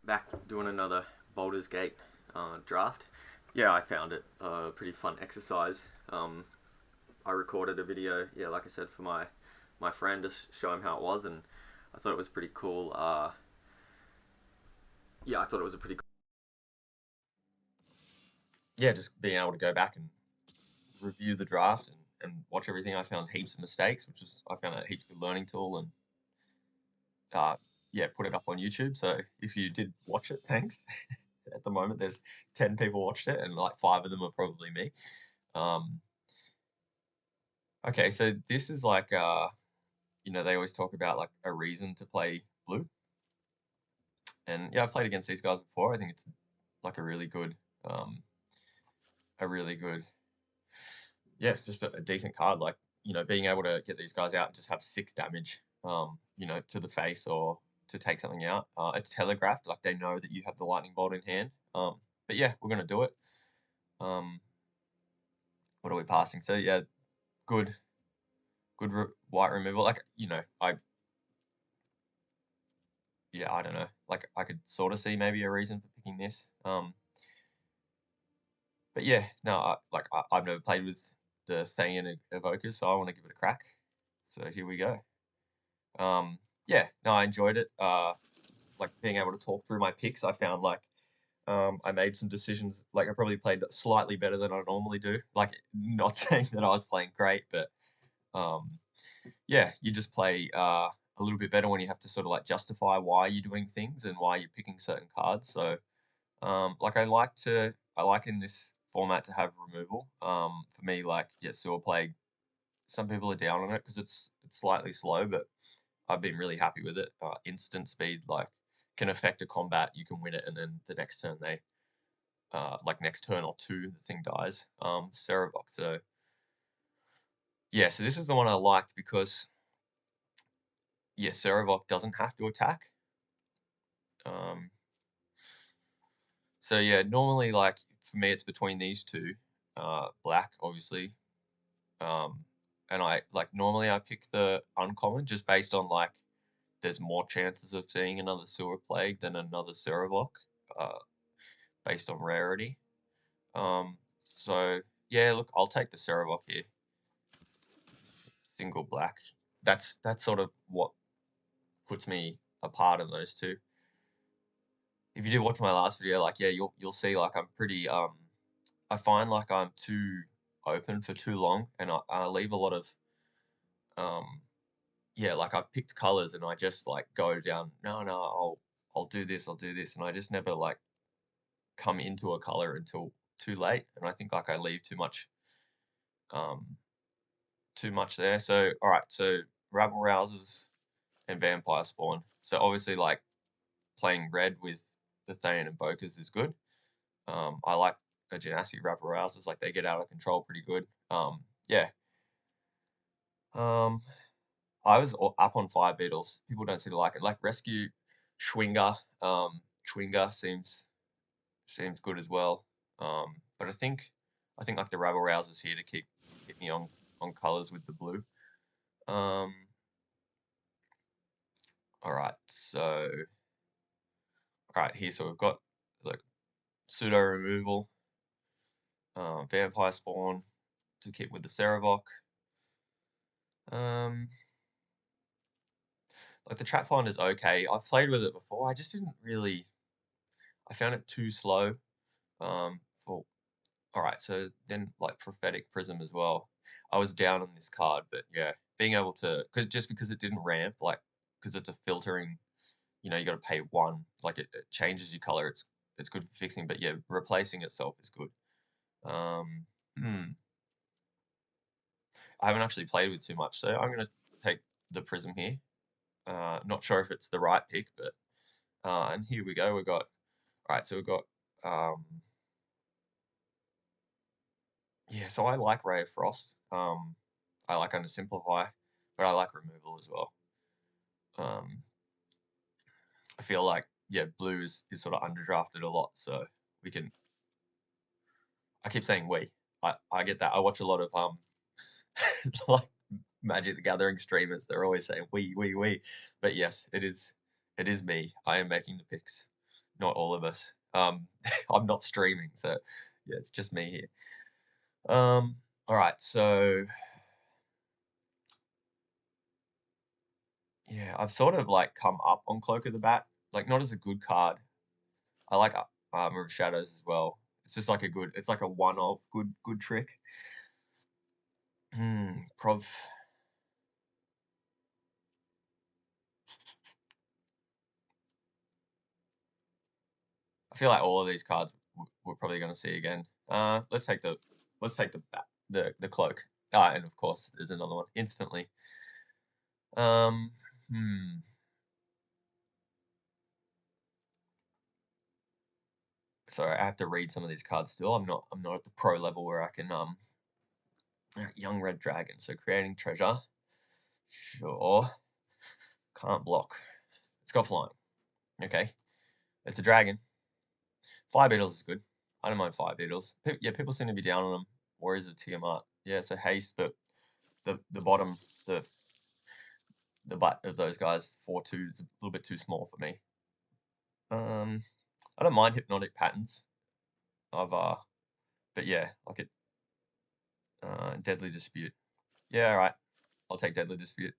back doing another Baldur's Gate draft. Yeah, I found it a pretty fun exercise. I recorded a video, yeah, like I said, for my friend to show him how it was, and I thought it was pretty cool. Yeah, I thought it was a pretty yeah, just being able to go back and review the draft and watch everything. I found heaps of mistakes, which was I found a heaps good learning tool, and uh, yeah, put it up on YouTube. So if you did watch it, thanks. At the moment, there's 10 people watched it, and like five of them are probably me. Um, okay, so this is like they always talk about like a reason to play blue, and yeah, I've played against these guys before. I think it's like um, a really good, yeah, just a decent card. Like being able to get these guys out and just have 6 damage, to the face or to take something out. It's telegraphed, like they know that you have the lightning bolt in hand. But yeah, we're gonna do it. Um, what are we passing? So yeah, good, white removal. Like I don't know. Like I could sort of see maybe a reason for picking this. But yeah, no, I've never played with the Thayan Evokers, so I want to give it a crack. So here we go. Yeah, no, I enjoyed it. Like being able to talk through my picks, I found like I made some decisions. Like I probably played slightly better than I normally do. Like not saying that I was playing great, but um, yeah, you just play a little bit better when you have to sort of like justify why you're doing things and why you're picking certain cards. So like I like in this format to have removal. For me, like yeah, Sewer Plague. Some people are down on it because it's slightly slow, but I've been really happy with it. Instant speed, like can affect a combat, you can win it, and then the next turn like next turn or two, the thing dies. Cerebok. So yeah, so this is the one I liked because yeah, Cerebok doesn't have to attack. Um, so yeah, normally like for me it's between these two, black obviously, um, and I like normally I pick the uncommon just based on like there's more chances of seeing another sewer plague than another Cerebok, uh, based on rarity. So yeah, look, I'll take the Cerebok here, single black. That's sort of what puts me apart in those two. If you did watch my last video, like yeah, you'll see like I'm pretty I find like I'm too open for too long, and I leave a lot of um yeah, like I've picked colors and I just like go down. No, I'll do this, I'll do this, and I just never like come into a color until too late, and I think like I leave um too much there. So all right, so rabble rousers and vampire spawn. So obviously like playing red with the Thane and Bokers is good. I like a Genasi rabble rousers, like they get out of control pretty good. Yeah. Um, I was up on fire beetles. People don't seem to like it. Like rescue Schwinger. Schwinger seems good as well. But I think like the rabble rousers here to keep me on colors with the blue. Um, all right, so all right here. So we've got like pseudo removal, vampire spawn to keep with the Cerebok. Um, like the trap find is okay. I've played with it before. I just didn't really. I found it too slow. For all right, so then like prophetic prism as well. I was down on this card, but yeah, being able to because it didn't ramp, like because it's a filtering. You got to pay one. Like it changes your color. It's good for fixing, but yeah, replacing itself is good. Um, hmm. I haven't actually played with too much, so I'm gonna take the prism here. Not sure if it's the right pick, but and here we go. We've got all right. So we've got um, yeah. So I like Ray of Frost. I like Under Simplify, but I like removal as well. Um, I feel like yeah, blue is sort of underdrafted a lot, so we can. I keep saying we. I get that. I watch a lot of like Magic the Gathering streamers. They're always saying we. But yes, it is me. I am making the picks. not all of us. I'm not streaming, so yeah, it's just me here. All right, so yeah, I've sort of like come up on Cloak of the Bat, like not as a good card. I like Armor of Shadows as well. It's just like it's like a one-off good trick. Prov. I feel like all of these cards we're probably going to see again. Let's take the cloak. And of course there's another one instantly. Um, hmm. Sorry, I have to read some of these cards still. I'm not at the pro level where I can young red dragon. So creating treasure. Sure. Can't block. It's got flying. Okay. It's a dragon. Fire beetles is good. I don't mind fire beetles. Yeah, people seem to be down on them. Warriors of Tiamat. Yeah, so haste, but the bottom the butt of those guys 4/2 is a little bit too small for me. I don't mind hypnotic patterns. But yeah, like it. Deadly dispute. Yeah, all right. I'll take deadly dispute.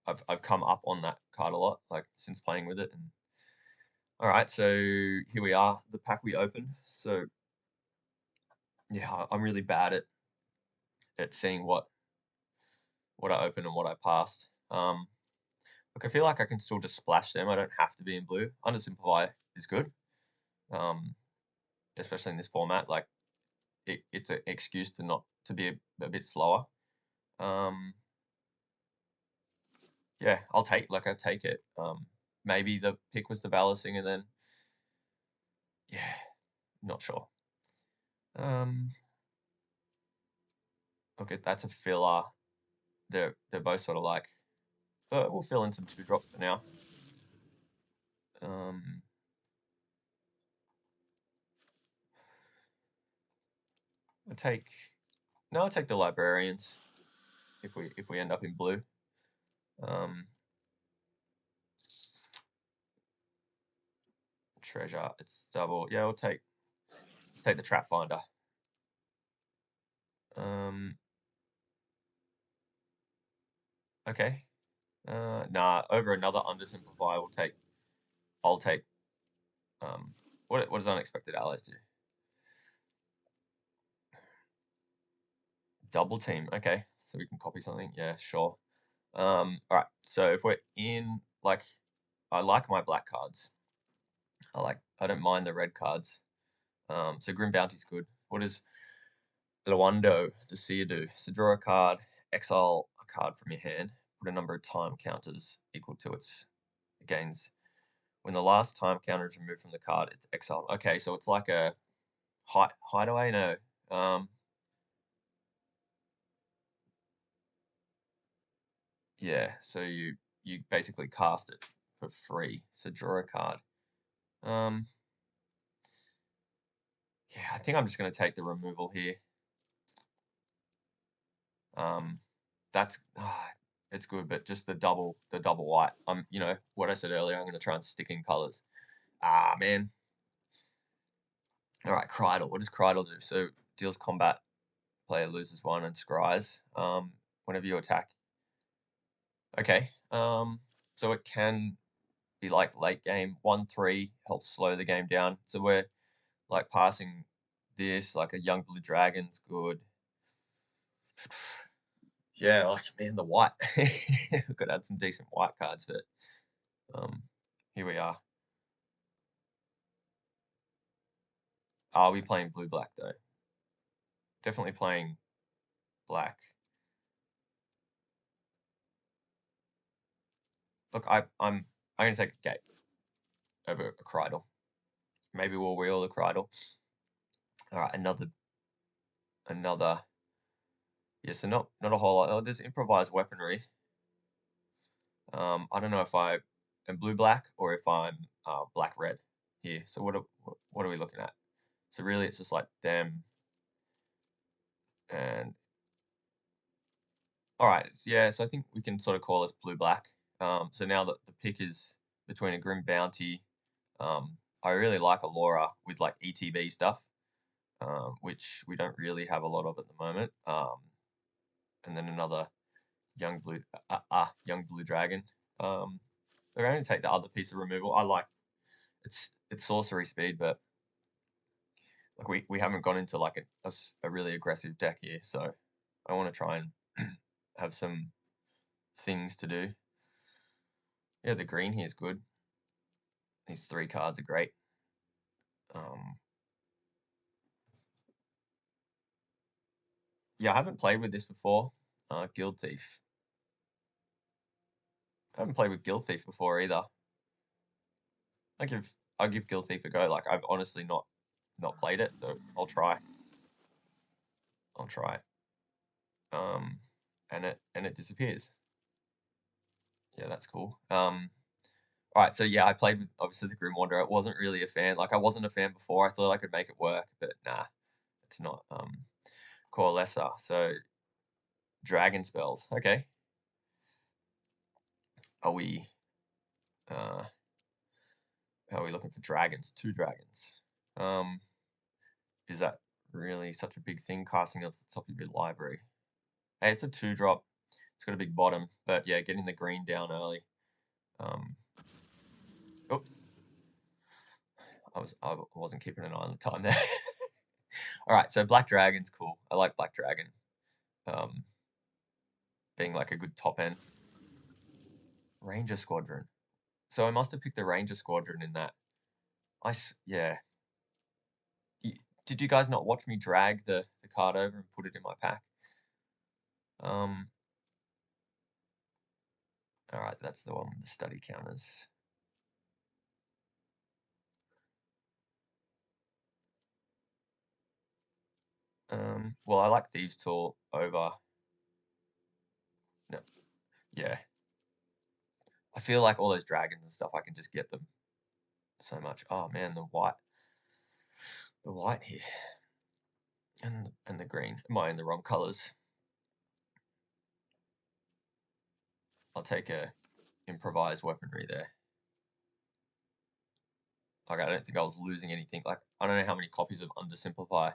I've come up on that card a lot, like since playing with it. And all right, so here we are, the pack we opened. So yeah, I'm really bad at seeing what I opened and what I passed. Look, I feel like I can still just splash them. I don't have to be in blue. Undersimplify is good, especially in this format. Like it's an excuse to not to be a bit slower. Yeah, I'll take it. Maybe the pick was the balancing, and then yeah, not sure. Okay, that's a filler. They're both sort of like, but we'll fill in some 2-drops for now. I take I'll take the librarians if we end up in blue. Treasure, it's double. Yeah, let's take the trap finder. Okay. Nah, over another undersimplify, I'll take what does unexpected allies do? Double team. Okay, so we can copy something. Yeah, sure. All right. So if we're in, like, I like my black cards. I don't mind the red cards. So Grim Bounty's good. What does Lawando, the Seer do? So draw a card, exile a card from your hand, put a number of time counters equal to its gains. When the last time counter is removed from the card, it's exiled. Okay, so it's like a hideaway. No. Yeah. So you basically cast it for free. So draw a card. Yeah, I think I'm just going to take the removal here. That's it's good, but just the double white. You know what I said earlier. I'm going to try and stick in colors. Man. All right, Cridle. What does Cridle do? So deals combat, player loses 1 and scries. Whenever you attack. Okay. So it can be like late game 1/3 helps slow the game down. So we're like passing this like a young blue dragon's good. Yeah, like man, the white. We've got to add some decent white cards, but here we are. Are we playing blue black though? Definitely playing black. Look, I'm gonna take a gate over a Cridle. Maybe we'll wheel the Cridle. All right, another. Yeah, so not a whole lot. Oh, there's improvised weaponry. I don't know if I am blue black or if I'm black red here. So what are we looking at? So really, it's just like them and all right. Yeah, so I think we can sort of call this blue black. So now that the pick is between a Grim Bounty, I really like Allura with like ETB stuff, which we don't really have a lot of at the moment. And then another young blue dragon. They're going to take the other piece of removal. I like it's sorcery speed, but like we haven't gone into like a really aggressive deck here, so I want to try and have some things to do. Yeah, the green here is good. These 3 cards are great. Yeah, I haven't played with this before. Guild Thief. I haven't played with Guild Thief before either. I'll give Guild Thief a go. Like I've honestly not played it, so I'll try. I'll try it. And it disappears. Yeah, that's cool. All right, so yeah, I played with obviously the Grim Wanderer. I wasn't really a fan. Like I wasn't a fan before. I thought I could make it work, but nah, it's not. Coalescer. So dragon spells. Okay. Are we uh are we looking for dragons? 2 dragons. Is that really such a big thing? Casting at the top of your library. Hey, it's a 2-drop. It's got a big bottom, but yeah, getting the green down early. Oops. I wasn't keeping an eye on the time there. All right, so Black Dragon's cool. I like Black Dragon. Being like a good top end. Ranger Squadron. So I must have picked the Ranger Squadron in that. Yeah. Did you guys not watch me drag the card over and put it in my pack? All right, that's the one with the study counters. Well, I like Thieves' Tool over. No, yeah. I feel like all those dragons and stuff, I can just get them so much. Oh man, the white here, and the green. Am I in the wrong colors? I'll take a improvised weaponry there. Like I don't think I was losing anything. Like I don't know how many copies of Undersimplify.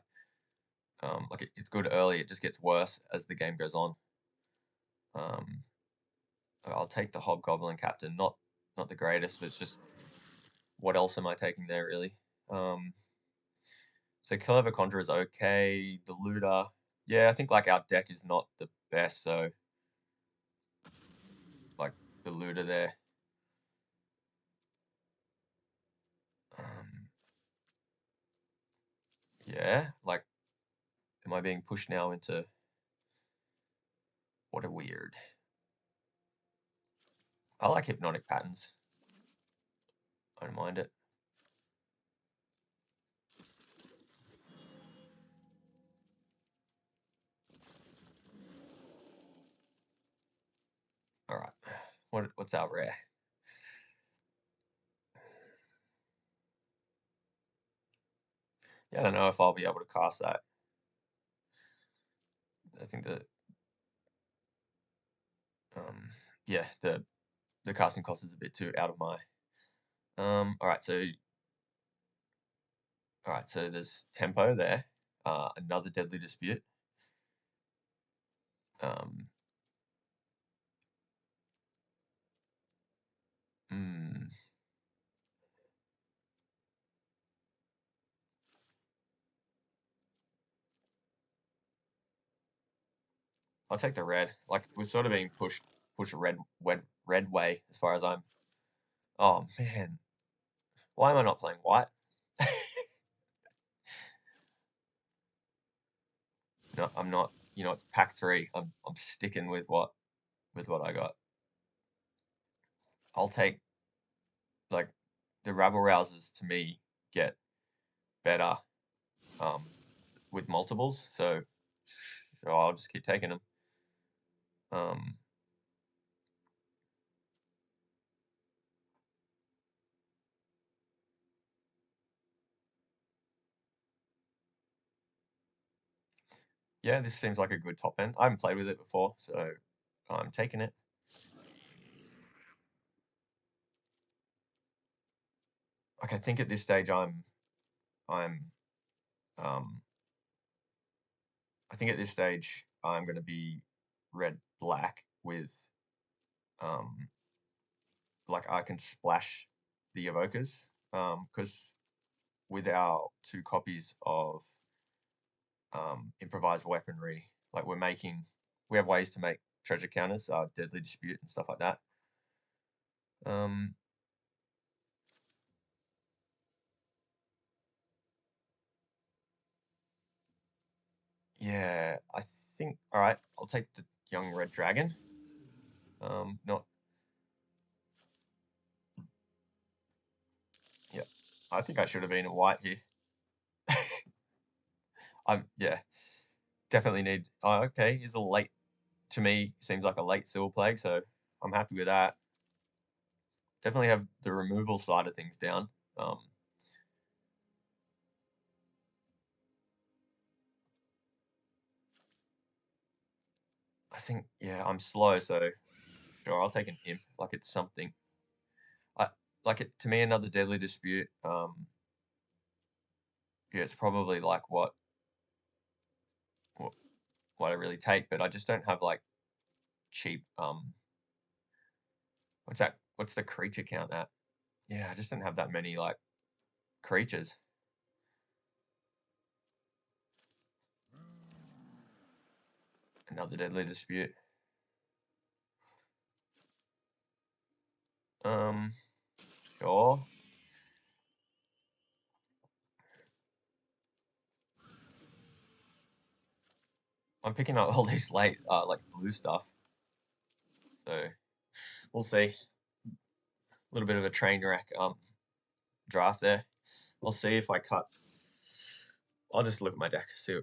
Like it's good early. It just gets worse as the game goes on. I'll take the Hobgoblin Captain. Not the greatest, but it's just what else am I taking there really? So Clever Conjurer is okay. The Looter, yeah, I think like our deck is not the best, so like the Looter there. Yeah, like, am I being pushed now into what a weird. I like Hypnotic Patterns. I don't mind it. All right, what's our rare? Yeah, I don't know if I'll be able to cast that. I think that, yeah, the casting cost is a bit too out of my. All right, so there's tempo there. Another Deadly Dispute. Hmm. I'll take the red. Like we're sort of being pushed red way as far as I'm. Oh man, why am I not playing white? No, I'm not. You know, it's pack 3. I'm sticking with what I got. I'll take like the rabble rousers to me get better with multiples, so I'll just keep taking them. Yeah, this seems like a good top end. I haven't played with it before, so I'm taking it. like I think at this stage I'm um I think at this stage I'm going to be red black with um like I can splash the evokers because with our two copies of improvised weaponry, like we have ways to make treasure counters, deadly dispute and stuff like that. Um, yeah, I think all right. I'll take the young red dragon. Not yeah. I think I should have been a white here. I'm yeah. Definitely need. Oh, okay. He's a late to me. Seems like a late Silver Plague, so I'm happy with that. Definitely have the removal side of things down. Um, I think yeah, I'm slow, so sure, I'll take an imp. Like it's something. I like it to me. Another deadly dispute. Yeah, it's probably like what what I really take, but I just don't have like cheap. What's that? What's the creature count at? Yeah, I just don't have that many like creatures. Another deadly dispute. Um, sure. I'm picking up all these late like blue stuff, so we'll see. A little bit of a train wreck draft there. I'll see if I cut. I'll just look at my deck, see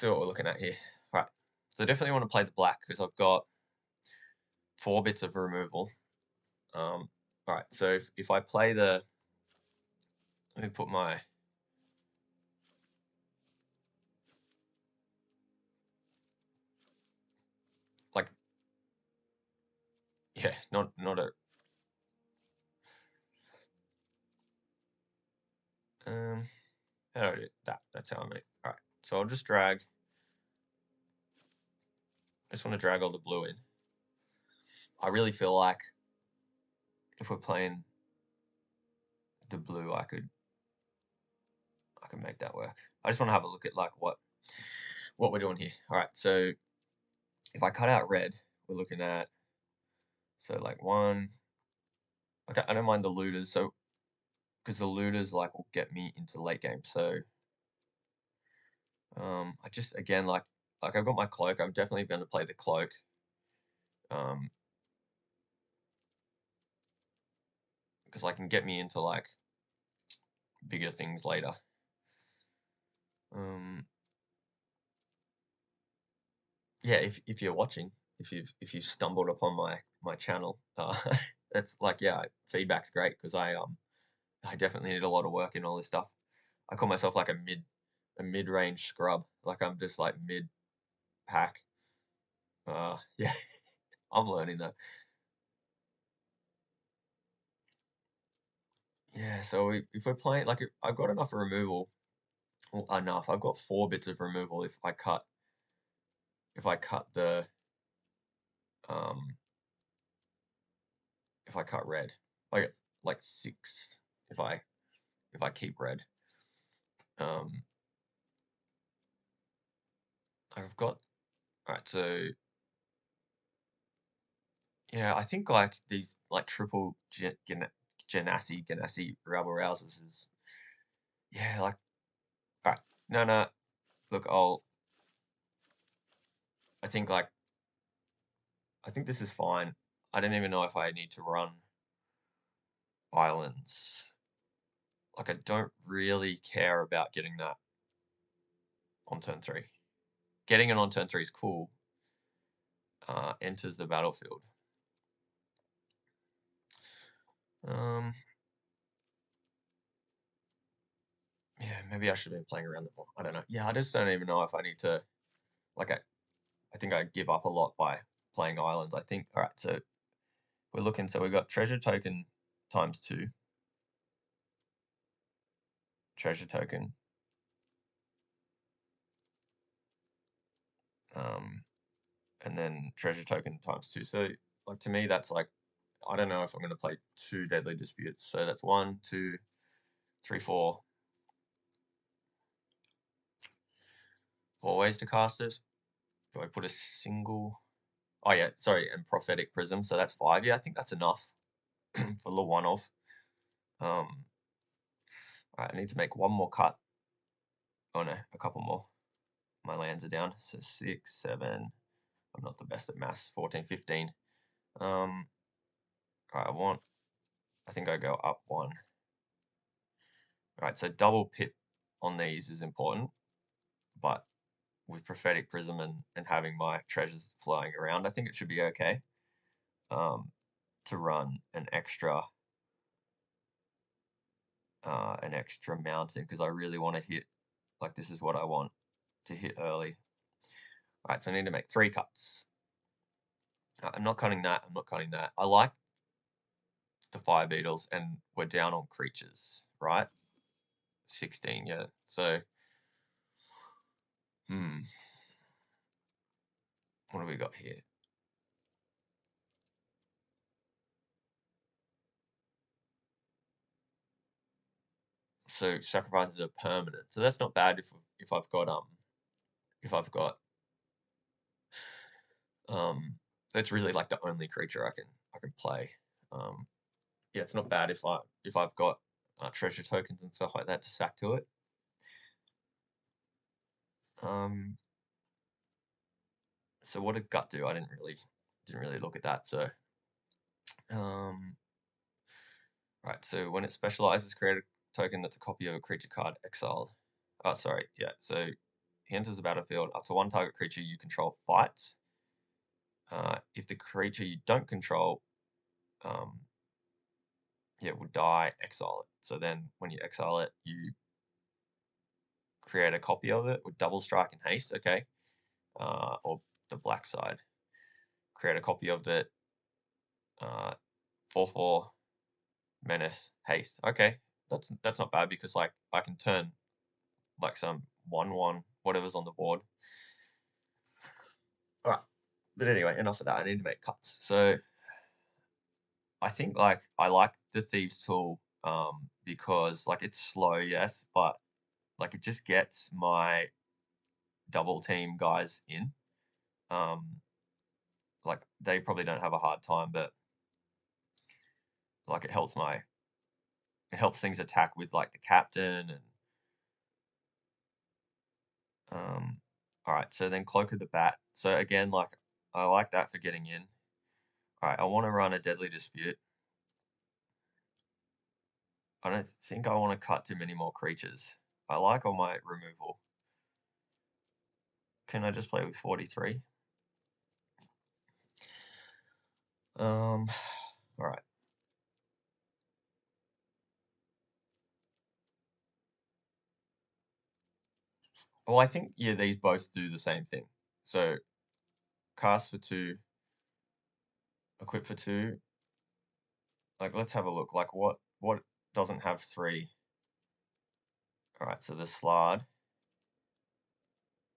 what we're looking at here. Right. So definitely want to play the black because I've got 4 bits of removal. All right. So if I play let me put my like yeah, not a how do I do that? That's how I make. All right. So I'll just drag. I just want to drag all the blue in. I really feel like if we're playing the blue, I can make that work. I just want to have a look at like what we're doing here. All right. So if I cut out red, we're looking at so like one. Okay, I don't mind the looters. So because the looters like will get me into the late game. So I just again like I've got my cloak. I'm definitely going to play the cloak. Um, because I can get me into like bigger things later. Um, yeah, if you're watching, if you've stumbled upon my channel, that's like yeah, feedback's great because I definitely need a lot of work in all this stuff. I call myself like a mid range scrub. Like I'm just like mid pack. Yeah, I'm learning that. Yeah, so if we're playing like I've got enough removal, well, enough. I've got 4 bits of removal if I cut the um if I cut red. I get like 6 if I keep red. Um, I've got all right. So yeah, I think like these like triple Genasi rabble rousers is yeah like all right. No. Look, I think like I think this is fine. I don't even know if I need to run islands. Like I don't really care about getting that on turn 3. Getting it on turn 3 is cool. Enters the battlefield. Um, yeah, maybe I should have been playing around more. I don't know. Yeah, I just don't even know if I need to. Like, I think I give up a lot by playing islands. I think. All right, so we're looking. So we've got treasure token times 2. treasure token. And then treasure token times 2. So like to me, that's like, I don't know if I'm going to play 2 Deadly Disputes. So that's 1, 2, 3, 4. 4 ways to cast this. Do I put a single? Oh yeah, sorry, and Prophetic Prism. So that's 5. Yeah, I think that's enough for the one-off. All right, I need to make one more cut. Oh no, a couple more. My lands are down. So 6, 7. I'm not the best at maths. 14, 15. All right, I think I go up 1. All right, so double pip on these is important, but with Prophetic Prism and having my treasures flying around, I think it should be okay to run an extra mountain, because I really want to hit, like this is what I want to hit early. All right, so I need to make 3 cuts. I'm not cutting that. I'm not cutting that. I like the Fire Beetles, and we're down on creatures, right? 16, yeah. So, what do we got here? So sacrifices are permanent. So that's not bad if I've got that's really like the only creature I can play. Yeah, it's not bad if I've got treasure tokens and stuff like that to sack to it. So what did gut do? I didn't really look at that. So right. So when it specializes, create a token that's a copy of a creature card exiled. Oh, sorry. Yeah. So he enters the battlefield. Up to 1 target creature you control fights. If the creature you don't control, will die, exile it. So then when you exile it, you create a copy of it with double strike and haste. Okay. Or the black side. Create a copy of it. 4/4 menace haste. Okay, that's not bad, because like I can turn like some 1/1 whatever's on the board. All right, but anyway, enough of that. I need to make cuts. So I think like I like the Thieves tool because like it's slow, yes, but like it just gets my double team guys in. Like they probably don't have a hard time, but like it helps things attack with like the captain and all right, so then Cloak of the Bat. So again, like I like that for getting in. All right, I want to run a Deadly Dispute. I don't think I want to cut too many more creatures. I like all my removal. Can I just play with 43? All right. Well, I think yeah, these both do the same thing. So cast for 2, equip for 2. Like let's have a look. Like what doesn't have 3? All right, so the Slard.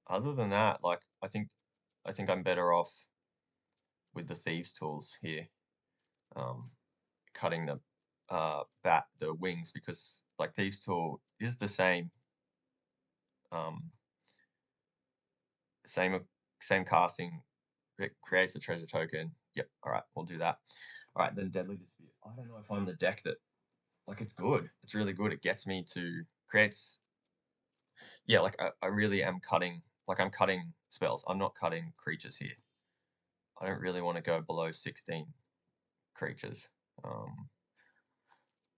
Other than that, like I think I'm better off with the Thieves tools here. Cutting the the wings, because like Thieves tool is the same same same casting. It creates a treasure token. Yep. All right, we'll do that. All right, then Deadly Dispute. I don't know if I'm the deck that like it's good. It's really good. It gets me to creates. Yeah, like I really am cutting. Like I'm cutting spells. I'm not cutting creatures here. I don't really want to go below 16 creatures.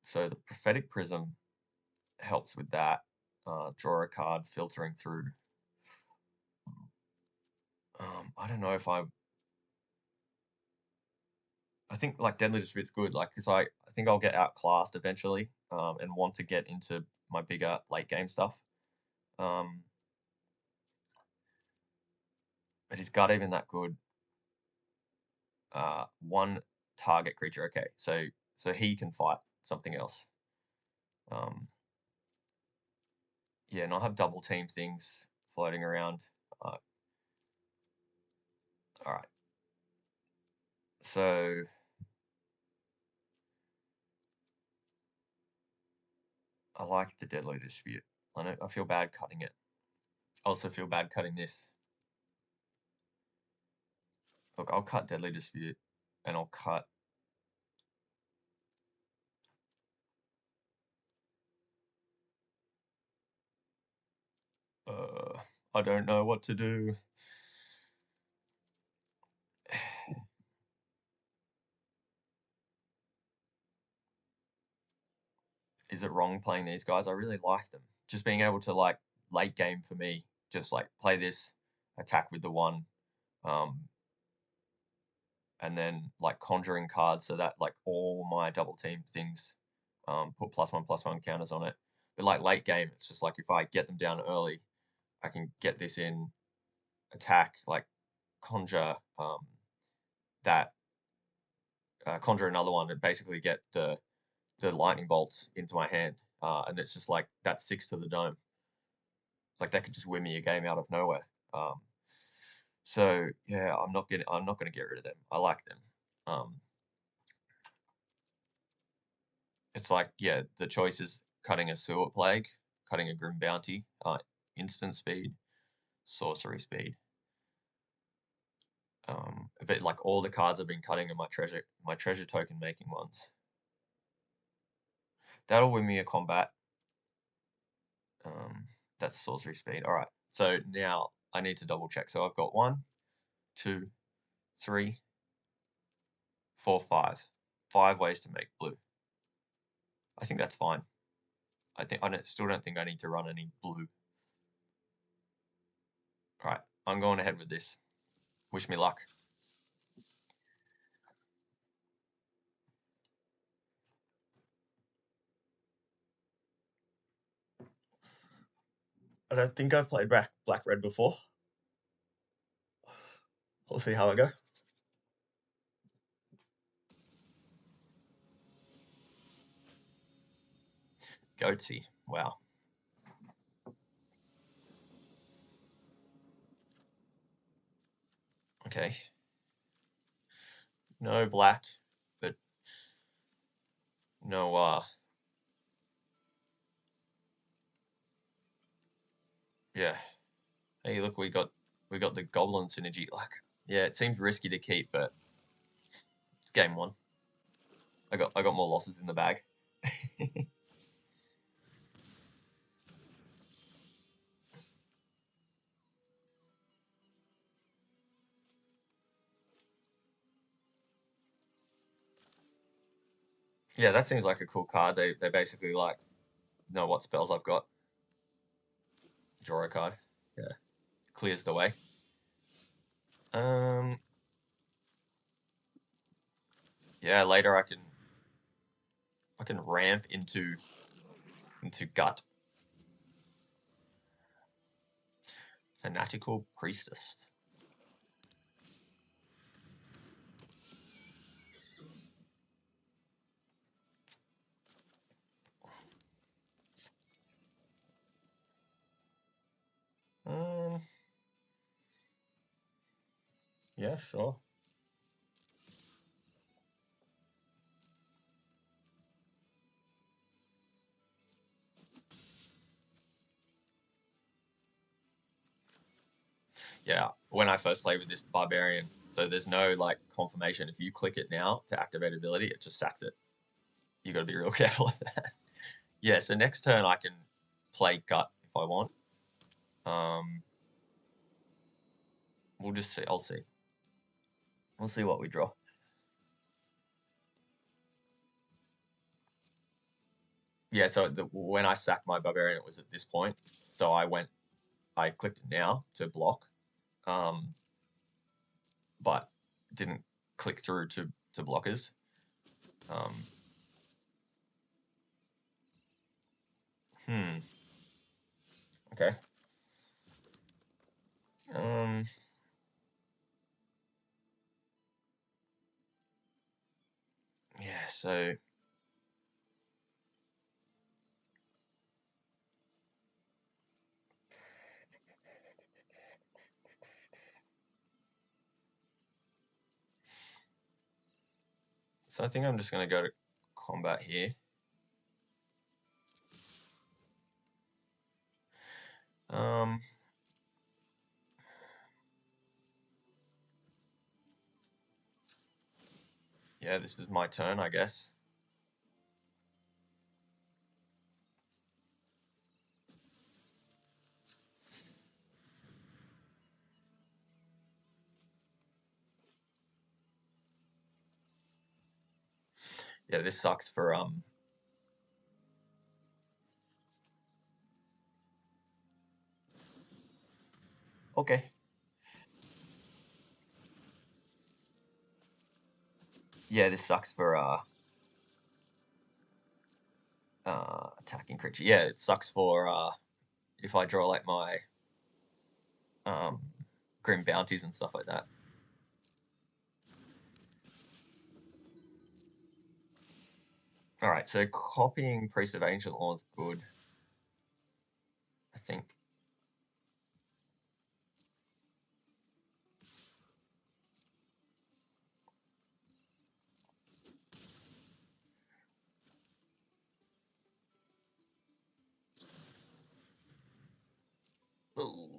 So the Prophetic Prism helps with that. Draw a card, filtering through. I don't know if I think like Deadly Dispute's good, like because I think I'll get outclassed eventually, and want to get into my bigger late game stuff. Um, but is gut even that good? 1 target creature. Okay, so he can fight something else. Yeah, not have double team things floating around. All right. So I like the Deadly Dispute. I feel bad cutting it. I also feel bad cutting this. Look, I'll cut Deadly Dispute, and I'll cut. I don't know what to do. Is it wrong playing these guys? I really like them. Just being able to like late game for me, just like play this, attack with the one, um, and then like conjuring cards so that like all my double team things put +1/+1 counters on it. But like late game, it's just like if I get them down early, I can get this in, attack, like conjure that conjure another one and basically get the lightning bolts into my hand. And it's just like that's 6 to the dome. Like that could just win me a game out of nowhere. Um, so yeah, I'm not gonna get rid of them. I like them. Um, it's like, yeah, the choice is cutting a Sewer Plague, cutting a Grim Bounty, instant speed, sorcery speed. But like all the cards I've been cutting are my treasure token making ones. That'll win me a combat. That's sorcery speed. All right. So now I need to double check. So I've got 1, 2, 3, 4, 5. 5 ways to make blue. I think that's fine. Still don't think I need to run any blue. All right. I'm going ahead with this. Wish me luck. I don't think I've played Black Red before. We'll see how I go. Goatsy. Wow. Okay. No black, but no yeah. Hey, look, we got the goblin synergy. Like, yeah, it seems risky to keep, but it's game 1. I got more losses in the bag. Yeah, that seems like a cool card. They basically like know what spells I've got. Draw a card. Yeah. Clears the way. Um yeah, later I can ramp into gut. Fanatical Priestess. Um yeah, sure. Yeah, when I first played with this barbarian, so there's no like confirmation. If you click it now to activate ability, it just sacks it. You got to be real careful of that. Yeah, so next turn I can play gut if I want. We'll just see. I'll see. We'll see what we draw. Yeah, so when I sacked my barbarian, it was at this point. So I clicked now to block, um, but didn't click through to blockers. Um, hmm. Okay. Um, yeah, so So I think I'm just going to go to combat here. Yeah, this is my turn, I guess. Yeah, this sucks for okay. Yeah, this sucks for attacking creature. Yeah, it sucks for if I draw like my um grim bounties and stuff like that. All right, so copying Priest of Ancient Law is good, I think. Ooh.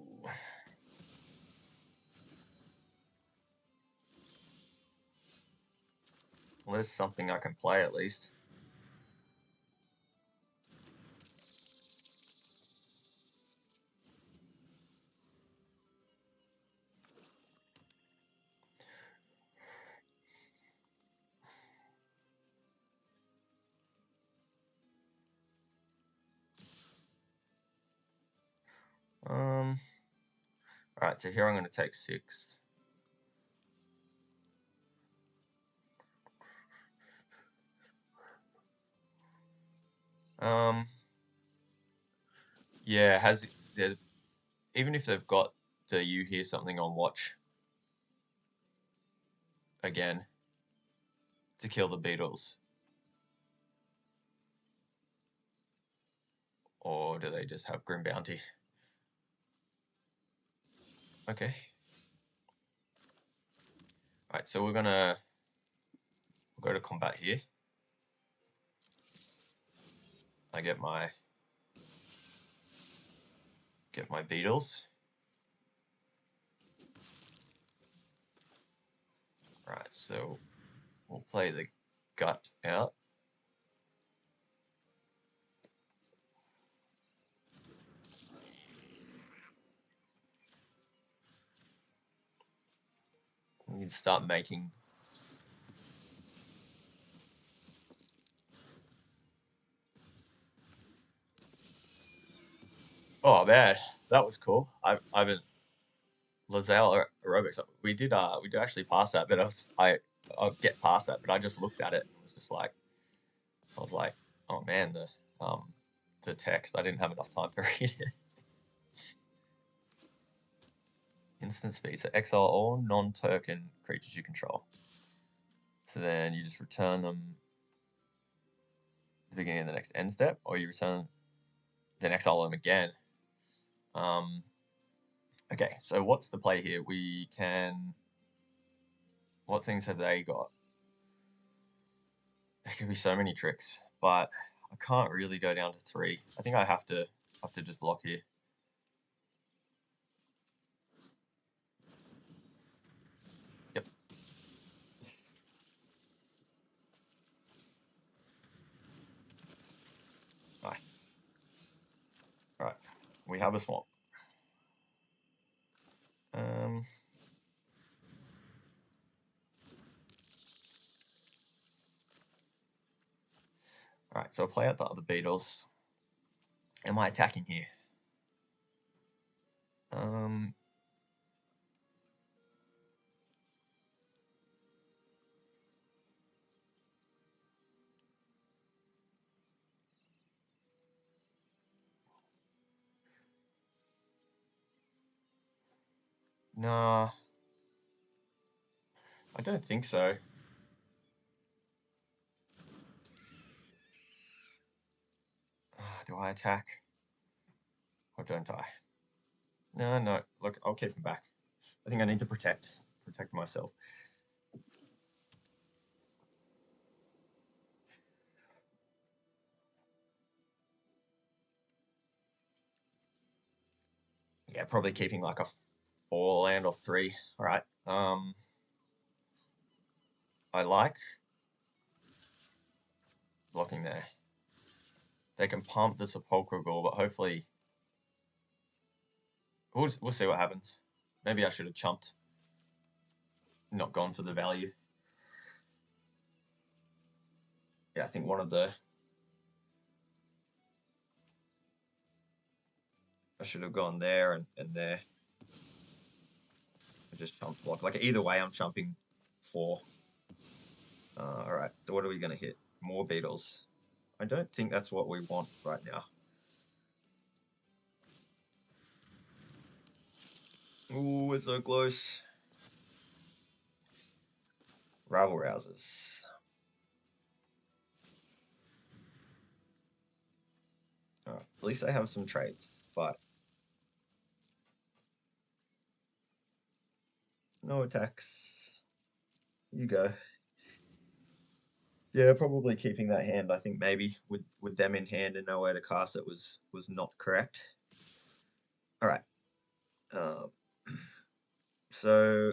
Well, there's something I can play at least. All right, so here I'm going to take 6. Um, yeah, even if they've got the you hear something on watch again to kill the beetles, or do they just have Grim Bounty? Okay. All right, so we'll go to combat here. I get my beetles. Right, so we'll play the gut out. We can start making. Oh man, that was cool. I haven't Lizelle aerobics. We did actually pass that, but I'll get past that, but I just looked at it and was just like, I was like, oh man, the text, I didn't have enough time to read it. Instant speed. So exile all non-token creatures you control. So then you just return them at the beginning of the next end step, or you return then exile them again. Okay, so what's the play here? We can. What things have they got? There could be so many tricks, but I can't really go down to 3. I think I have to just block here. Yep. Nice. All right, we have a swamp. All right, so I'll play out the other beetles. Am I attacking here? Nah, I don't think so. Do I attack? Or don't I? No. Look, I'll keep him back. I think I need to protect myself. Yeah, probably keeping like a 4 land or 3. All right. I like blocking there. They can pump the Sepulchral Ghoul, but hopefully we'll see what happens. Maybe I should have chumped, not gone for the value. Yeah, I think one of the I should have gone there and there. I just chumped block. Like either way, I'm chumping 4. All right. So what are we gonna hit? More beetles. I don't think that's what we want right now. Ooh, we're so close. Rabble rousers. All right. At least I have some trades, but no attacks. You go. Yeah, probably keeping that hand. I think maybe with them in hand and nowhere to cast it was not correct. All right. So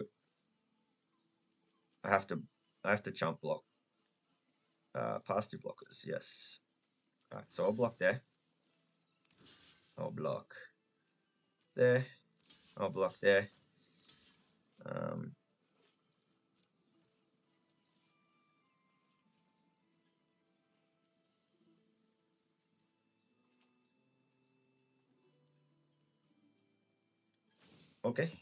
I have to chump block. Past 2 blockers. Yes. All right. So I'll block there. I'll block there. I'll block there. Okay.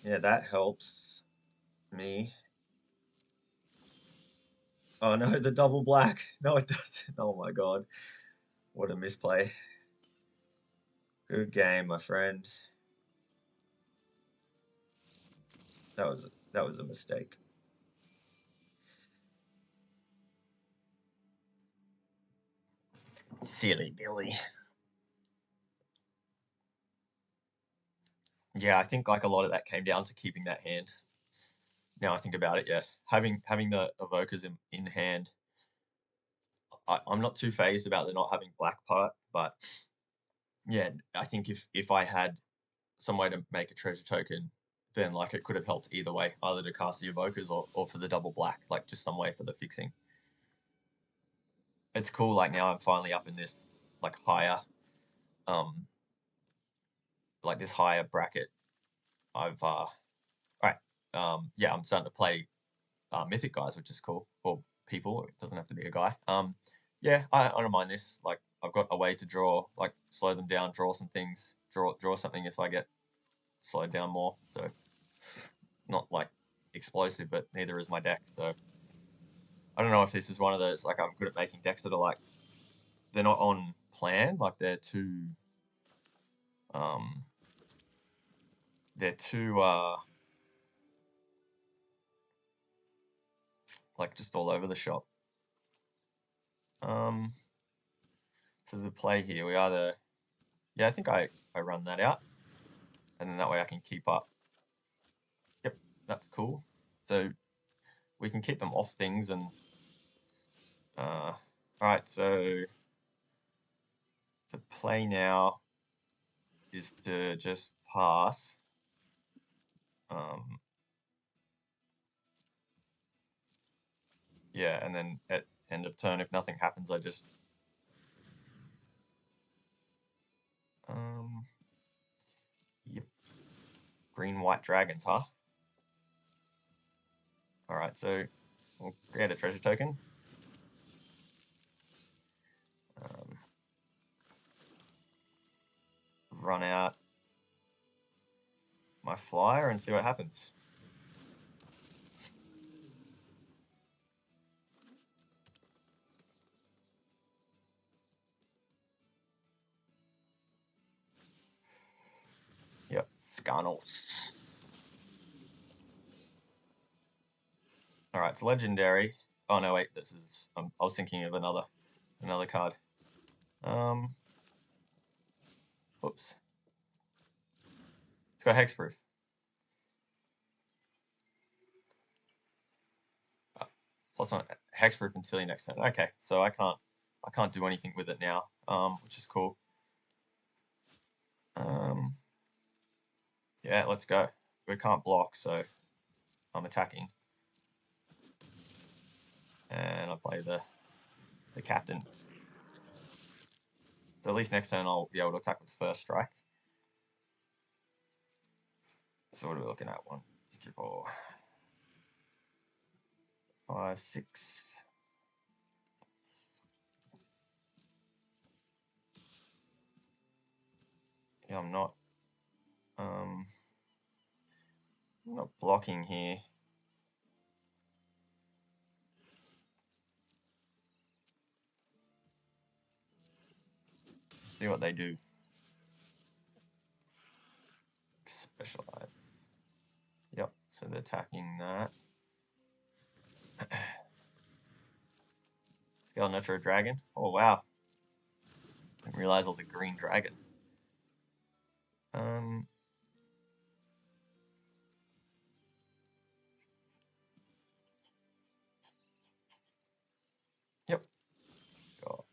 Yeah, that helps me. Oh no, the double black. No, it doesn't. Oh my God. What a misplay. Good game, my friend. That was a mistake. Silly Billy. Yeah, I think like a lot of that came down to keeping that hand. Now I think about it, yeah. Having the evokers in hand, I'm not too phased about the not having black part, but yeah, I think if I had some way to make a treasure token, then like it could have helped either way, either to cast the evokers or for the double black, like just some way for the fixing. It's cool, like now I'm finally up in this like higher like this higher bracket. I've right. Yeah, I'm starting to play mythic guys, which is cool. Or people, it doesn't have to be a guy. Yeah, I don't mind this. Like I've got a way to draw, like slow them down, draw some things, draw something if I get slowed down more. So not like explosive, but neither is my deck. So I don't know if this is one of those like I'm good at making decks that are like they're not on plan, like um they're too like just all over the shop. So the play here, we either yeah, I think I run that out, and then that way I can keep up. Yep, that's cool. So we can keep them off things and all right. So the play now is to just pass. Yeah, and then at end of turn, if nothing happens, I just yep, green white dragons, huh? All right, so we'll create a treasure token. Run out my flyer and see what happens. Yep, Scarnals. All right, it's legendary. Oh no, wait, this is. I was thinking of another card. Oops. It's got hexproof. Plus one hexproof until your next turn. Okay, so I can't do anything with it now, which is cool. Yeah, let's go. We can't block, so I'm attacking. And I play the captain. So at least next turn I'll be able to attack with first strike. So what are we looking at? 1, 2, 3, 4, 5, 6. Yeah, I'm not blocking here. Let's see what they do. Specialize. Yep, so they're attacking that. Scale Nitro Dragon. Oh wow. Didn't realize all the green dragons. Yep. Oh,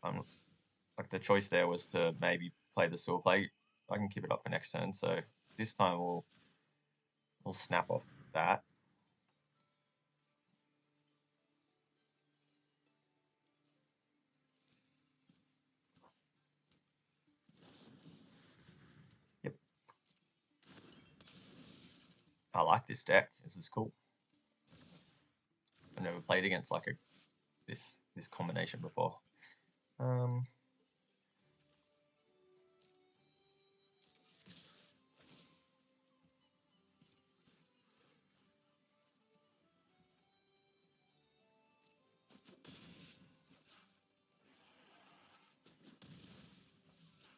like the choice there was to maybe play the Sewer Plague. I can keep it up for next turn, so this time we'll snap off that. Yep. I like this deck. This is cool. I've never played against like this combination before.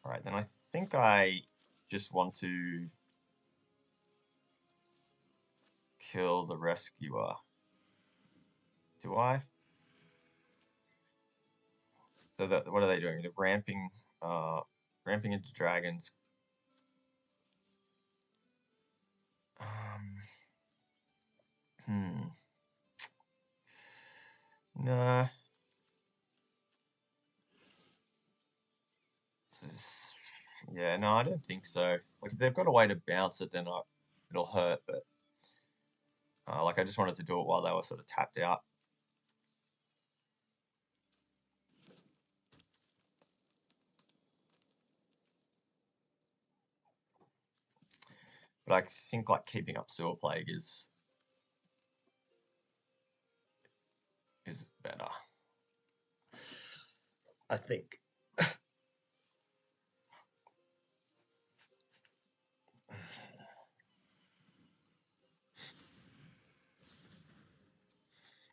All right, then I think I just want to kill the rescuer. Do I? So what are they doing? They're ramping into dragons. Nah. Yeah, no, I don't think so. Like if they've got a way to bounce it, then it'll hurt. But like I just wanted to do it while they were sort of tapped out. But I think like keeping up Sewer Plague is better. I think.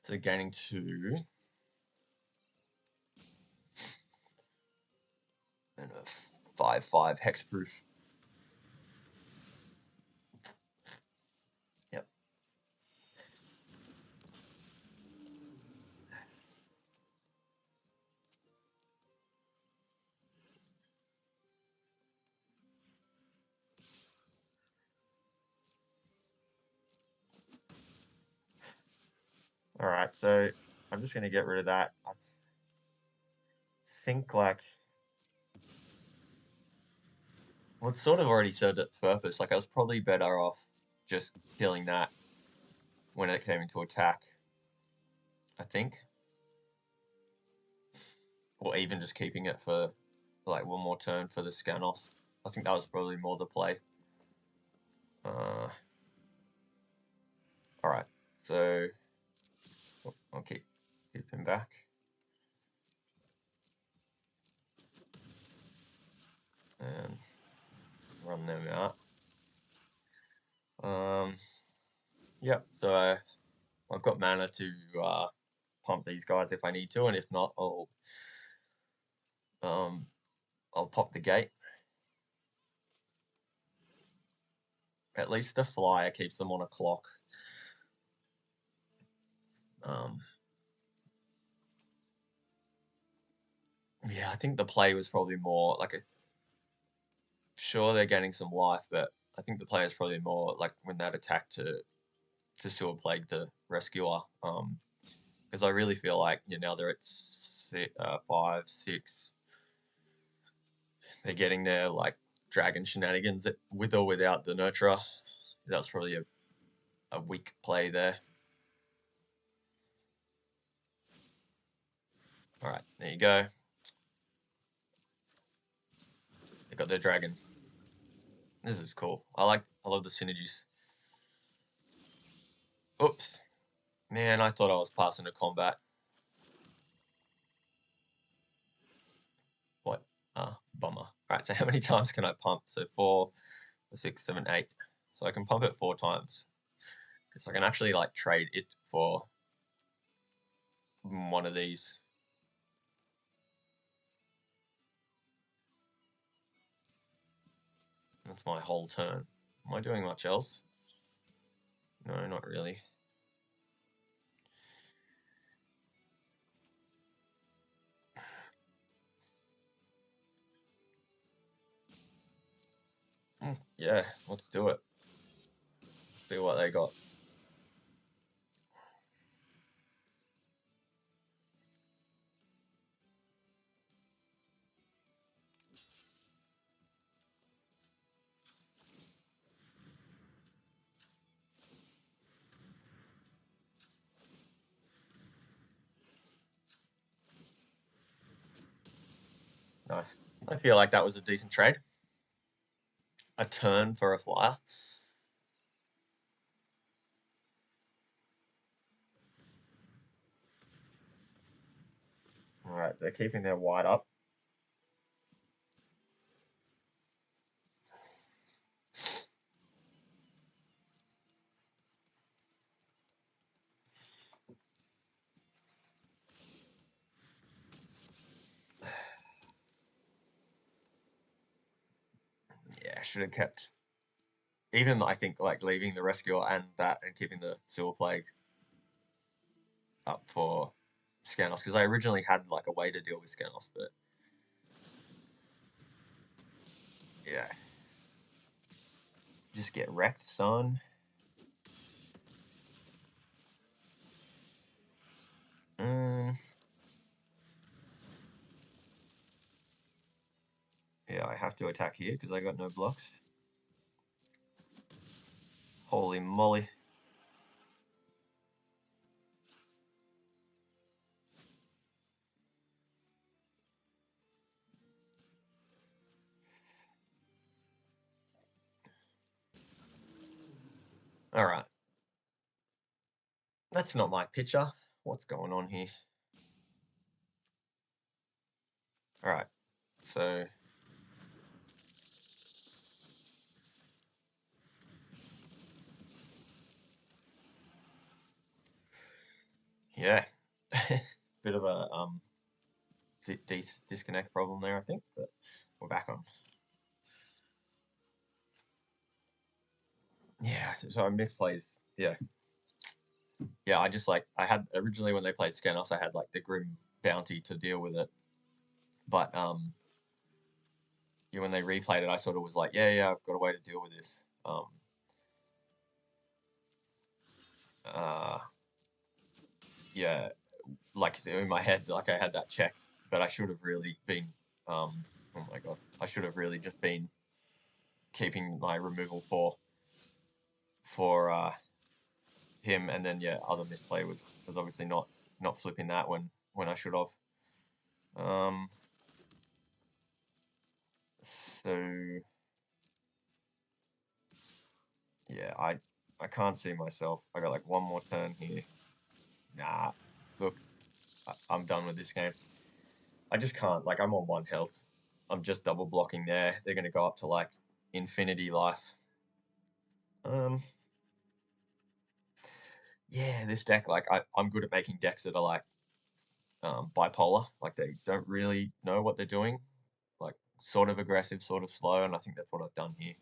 So gaining 2. And a 5/5 hexproof. Yep. All right, so I'm just going to get rid of that. I think like, well, it's sort of already served its purpose. Like I was probably better off just killing that when it came into attack, I think. Or even just keeping it for like one more turn for the Scanos. I think that was probably more the play. All right, so I'll keep him back. And run them out. Yep, so I've got mana to pump these guys if I need to, and if not, I'll pop the gate. At least the flyer keeps them on a clock. Yeah, I think the play was probably more like sure they're getting some life, but I think the play is probably more like when that attack to Sewer Plague the rescuer. because I really feel like now they're at 5, 6. They're getting their like dragon shenanigans with or without the nurturer. That was probably a weak play there. All right, there you go. They got their dragon. This is cool. I love the synergies. Oops. Man, I thought I was passing to combat. What? Bummer. Alright, so how many times can I pump? So 4, 6, 7, 8. So I can pump it 4 times. Because I can actually like trade it for one of these. That's my whole turn. Am I doing much else? No, not really. Yeah, let's do it. See what they got. Nice. I feel like that was a decent trade. A turn for a flyer. Alright, they're keeping their white up. Yeah, I should have kept. Even I think like leaving the rescuer and that and keeping the silver plague up for Scanos because I originally had like a way to deal with Scanos, but yeah, just get wrecked, son. Um, yeah, I have to attack here because I got no blocks. Holy moly! All right, that's not my picture. What's going on here? All right, so yeah, bit of a disconnect problem there, I think, but we're back on. Yeah, so I misplayed. Yeah, yeah. I just like I had originally when they played Scanos, I had like the Grim Bounty to deal with it, but yeah, when they replayed it, I sort of was like, yeah, I've got a way to deal with this. Uh, yeah, like in my head, like I had that check, but I should have really been. Oh my god, I should have really just been keeping my removal for him, and then yeah, other misplay was obviously not flipping that when I should have. So yeah, I can't see myself. I got like one more turn here. Nah, look, I'm done with this game. I just can't. Like, I'm on 1 health. I'm just double blocking there. They're going to go up to like infinity life. Yeah, this deck, like, I'm good at making decks that are like bipolar. Like, they don't really know what they're doing. Like, sort of aggressive, sort of slow. And I think that's what I've done here.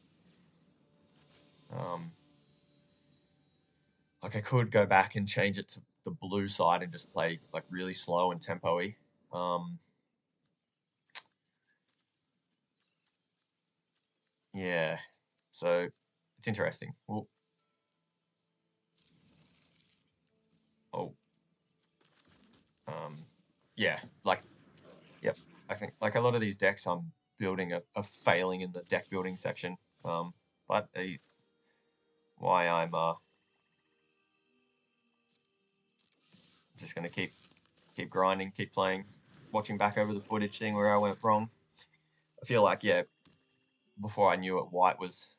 Like, I could go back and change it to the blue side and just play like really slow and tempo-y. Yeah, so it's interesting. Well, oh, Yeah, like, yep. I think like a lot of these decks I'm building are failing in the deck building section. But it's why I'm just gonna keep grinding, keep playing, watching back over the footage, seeing where I went wrong. I feel like, yeah, before I knew it, white was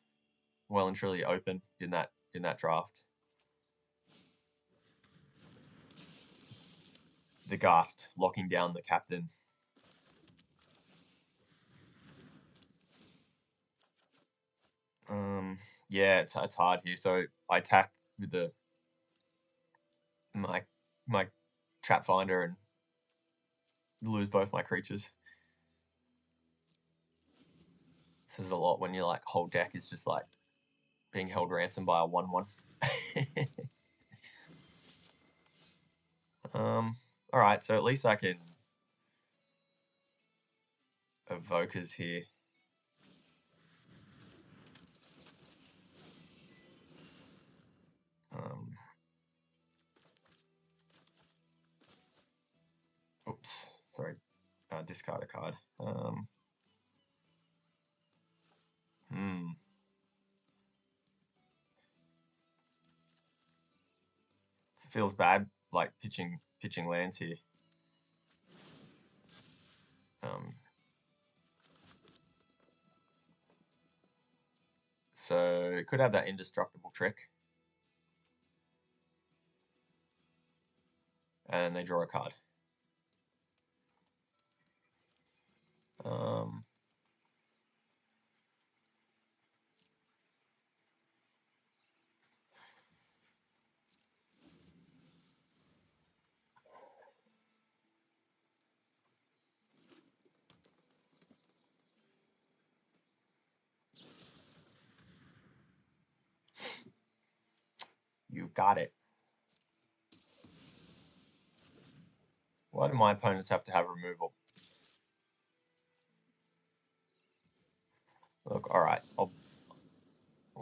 well and truly open in that draft. The Ghast locking down the captain. Yeah, it's hard here. So I attack with my my trap finder and lose both my creatures. Says a lot when your like whole deck is just like being held ransom by a 1/1. All right, so at least I can evokers here. Um, oops, sorry, discard a card. Hmm. It feels bad like pitching lands here. So it could have that indestructible trick. And they draw a card. You got it. Why do my opponents have to have removal? Look, all right, I'll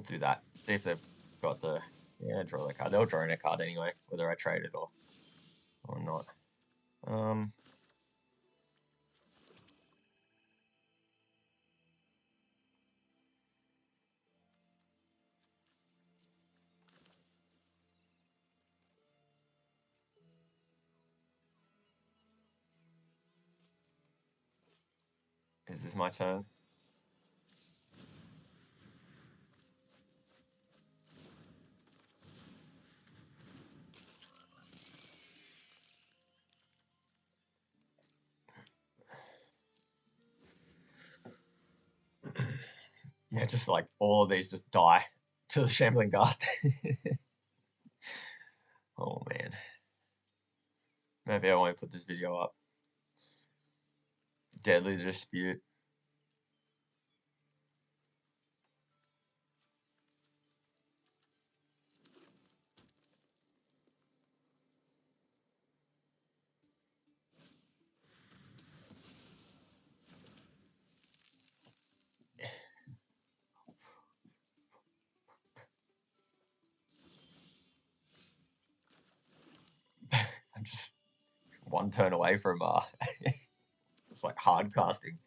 do that. See if they've got the draw the card. They'll draw in a card anyway, whether I trade it or not. Is this my turn? Yeah, just like all of these just die to the Shambling Ghast. Oh man. Maybe I won't put this video up. Deadly Dispute. I'm just one turn away from just like hard casting.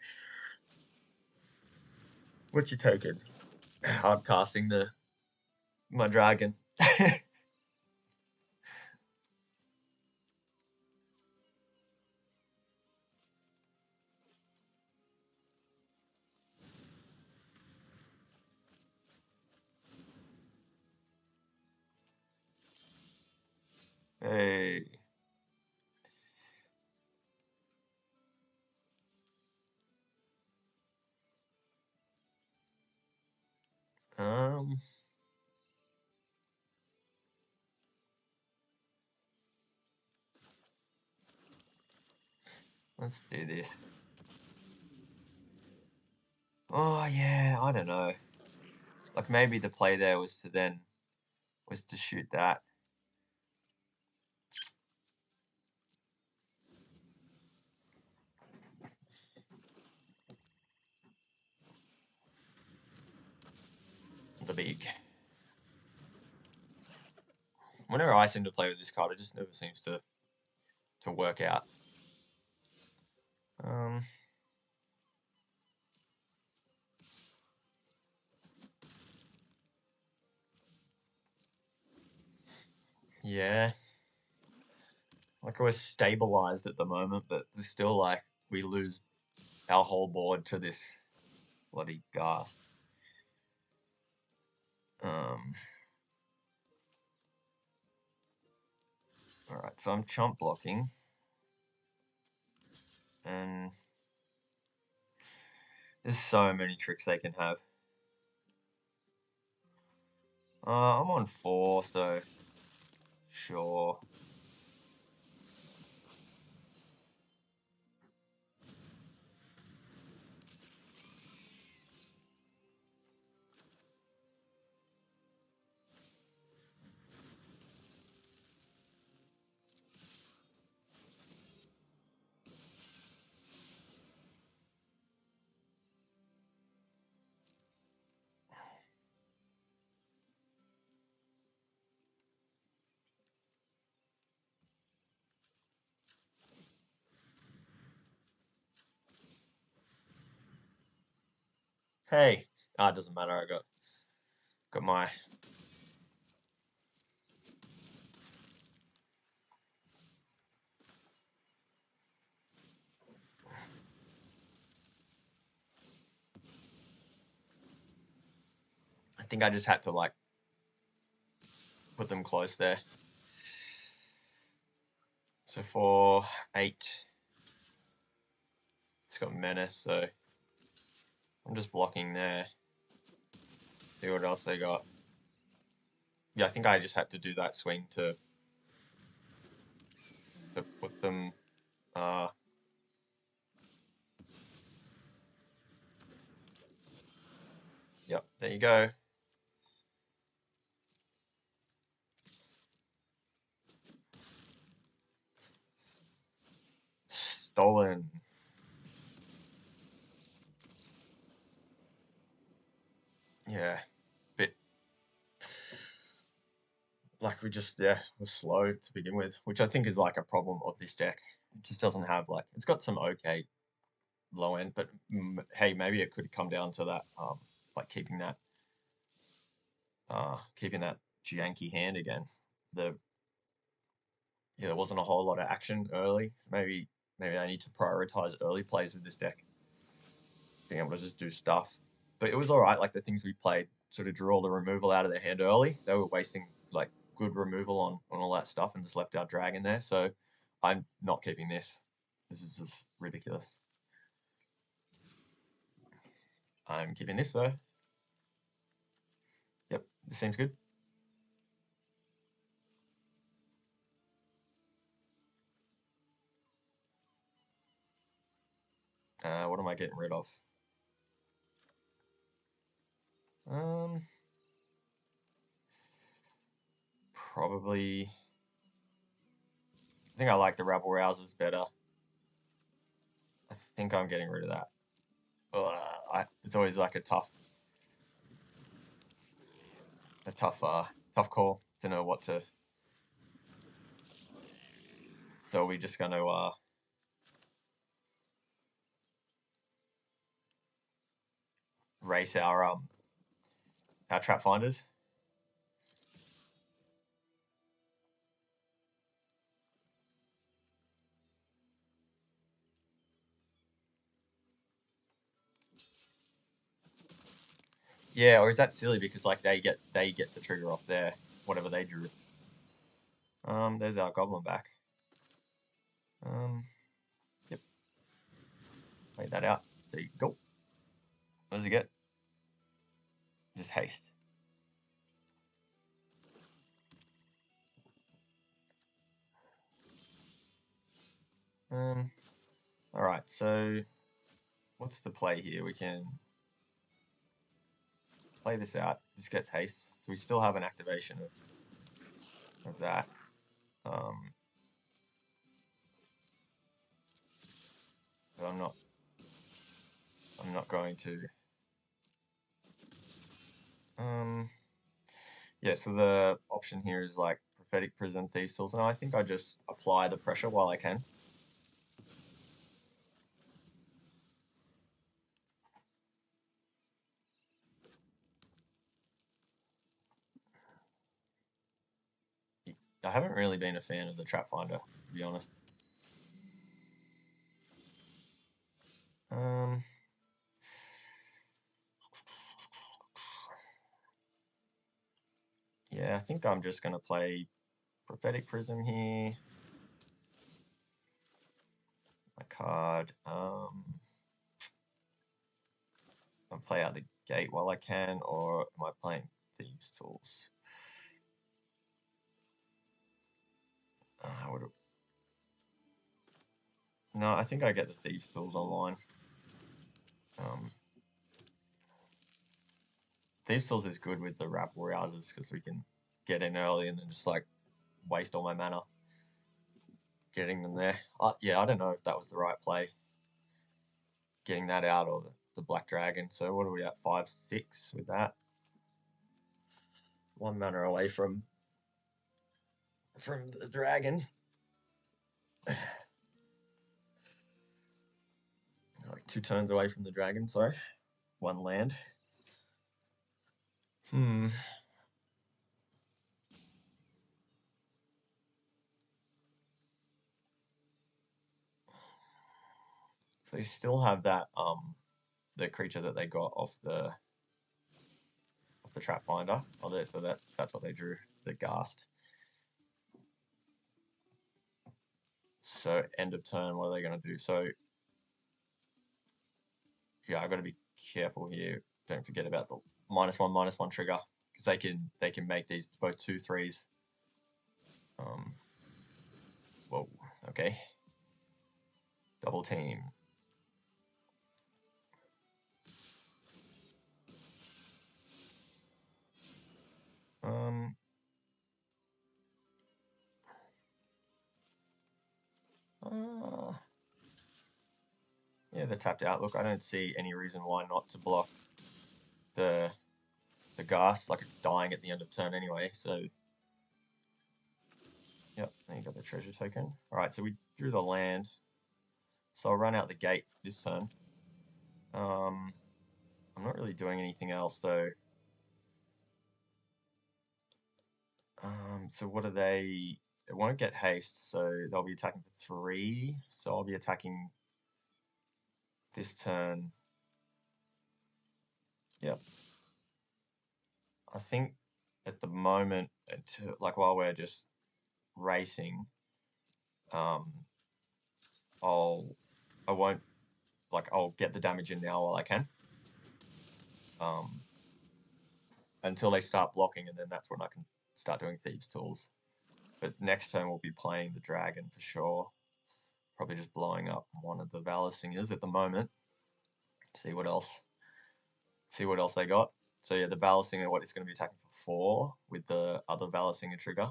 What you taking? Hard casting my dragon. Hey. Um, let's do this. Oh yeah, I don't know. Like maybe the play there was to shoot that. The big. Whenever I seem to play with this card, it just never seems to to work out. Yeah, like we're stabilized at the moment, but there's still like we lose our whole board to this bloody ghast. Alright, so I'm chomp blocking. And there's so many tricks they can have. I'm on 4, so sure. Hey, it doesn't matter. I got my. I think I just had to like put them close there. So for 8, it's got menace. So I'm just blocking there. See what else they got. Yeah, I think I just had to do that swing to put them. Yep, there you go. Stolen. Yeah, bit like we just we're slow to begin with, which I think is like a problem of this deck. It just doesn't have like it's got some okay low end, but hey, maybe it could come down to that like keeping that janky hand again. The there wasn't a whole lot of action early, so maybe I need to prioritize early plays with this deck, being able to just do stuff. But it was all right. Like the things we played, sort of drew all the removal out of their hand early. They were wasting like good removal on all that stuff and just left our dragon there. So I'm not keeping this. This is just ridiculous. I'm keeping this though. Yep, this seems good. What am I getting rid of? Um, Probably. I think I like the rabble rousers better. I think I'm getting rid of that. It's always like tough call to know what to. So we're just going to race our trap finders. Yeah, or is that silly because like they get the trigger off there, whatever they drew. There's our goblin back. Yep. Play that out. So you go. What does he get? Just haste. All right. So what's the play here? We can play this out. This gets haste, so we still have an activation of that. But I'm not going to. Yeah, so the option here is like prophetic prison thief tools. And I think I apply the pressure while I can. I haven't really been a fan of the trap finder, to be honest. Yeah, I think I'm just going to play Prophetic Prism here. My card. I'll play out the gate while I can, or am I playing Thieves' Tools? No, I think I get the Thieves' Tools online. Thieves' Tools is good with the Rabble Rousers because we can get in early and then just like waste all my mana getting them there. Yeah, I don't know if that was the right play, getting that out or the Black Dragon. So what are we at? 5-6 with that. 1 mana away from the dragon. Like 2 turns away from the dragon, sorry. 1 land. So they still have that the creature that they got off the trap finder. Oh, so that's what they drew, the Ghast. So end of turn, what are they going to do? So yeah, I got to be careful here. Don't forget about the -1/-1 trigger because they can make these both 2/3s. Whoa, okay. Double team. Yeah, they're tapped out. Look, I don't see any reason why not to block the Ghast. Like, it's dying at the end of turn anyway, so... Yep, there you got the treasure token. Alright, so we drew the land. So I'll run out the gate this turn. I'm not really doing anything else, though. So what are they... It won't get haste, so they'll be attacking for 3. So I'll be attacking this turn. Yep. I think at the moment, like while we're just racing, I'll get the damage in now while I can. Until they start blocking, and then that's when I can start doing Thieves' Tools. But next turn we'll be playing the dragon for sure. Probably just blowing up one of the Valor Singers at the moment. See what else they got. So yeah, the Valor Singer, it's going to be attacking for 4 with the other Valor Singer trigger.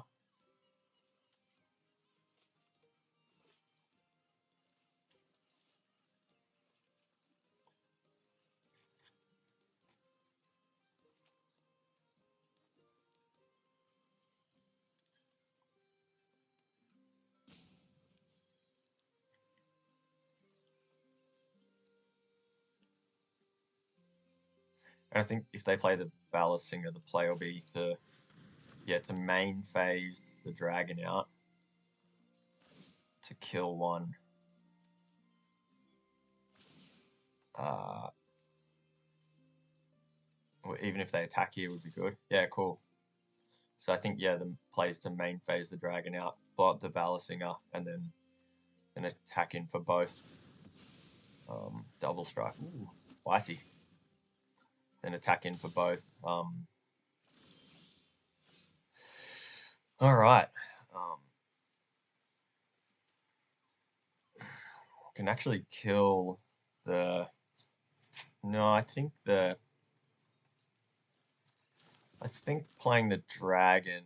And I think if they play the Valor Singer, the play will be to main phase the dragon out to kill one. Even if they attack here would be good. Yeah, cool. So I think, yeah, the plays to main phase the dragon out, blow up the Valor Singer, and then an attack in for both. Double strike. Ooh, spicy. Then attack in for both. All right. Can actually kill the... No, I think playing the dragon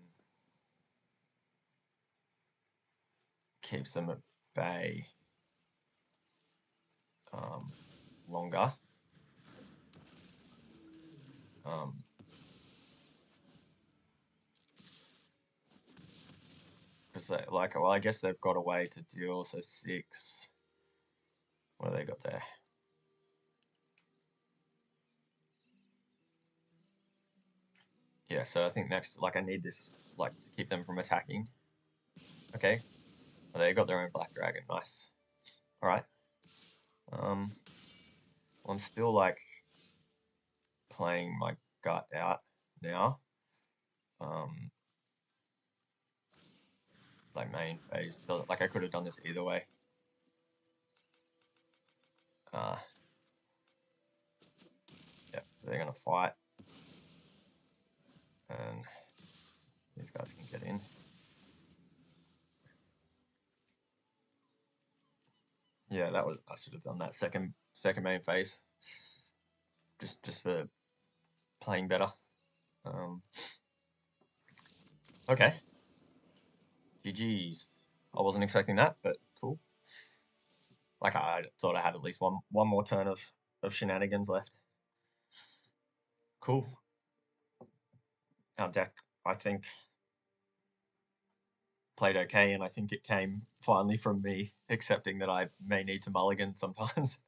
keeps them at bay longer. Because like, well, I guess they've got a way to deal. So 6. What have they got there? Yeah, so I think next, like, I need this, like, to keep them from attacking. Okay. Oh, they got their own black dragon. Nice. All right. Well, I'm still, like, playing my gut out now. Like, main phase. Like, I could have done this either way. Yeah, so they're going to fight. And these guys can get in. Yeah, I should have done that second main phase. Just for playing better. Okay. GG's. I wasn't expecting that, but cool. Like, I thought I had at least one more turn of shenanigans left. Cool. Our deck, I think, played okay, and I think it came finally from me accepting that I may need to mulligan sometimes.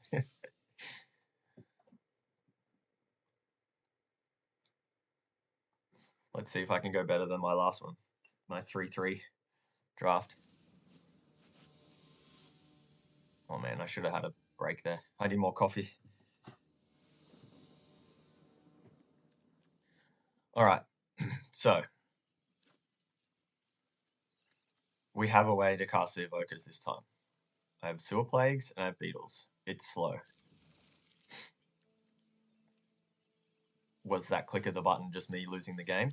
Let's see if I can go better than my last one, my 3-3 draft. Oh man, I should have had a break there. I need more coffee. All right, so we have a way to cast the evokers this time. I have Sewer Plagues and I have Beetles. It's slow. Was that click of the button just me losing the game?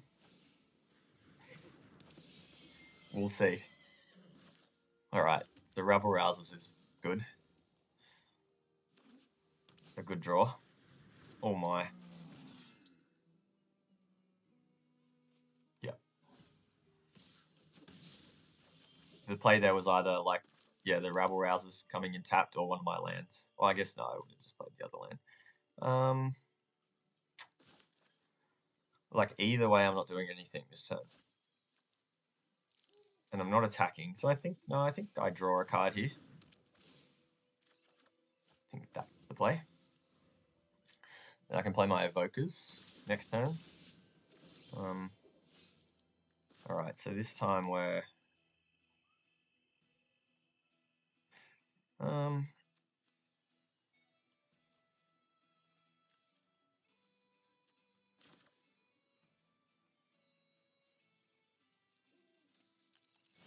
We'll see. All right, so Rabble Rousers is good. A good draw. Oh my. Yeah. The play there was either like, yeah, the Rabble Rousers coming in tapped or one of my lands. Well, I guess no, I would have just played the other land. Like either way, I'm not doing anything this turn. And I'm not attacking, so I think I draw a card here. I think that's the play. Then I can play my Evokers next turn. All right, so this time we're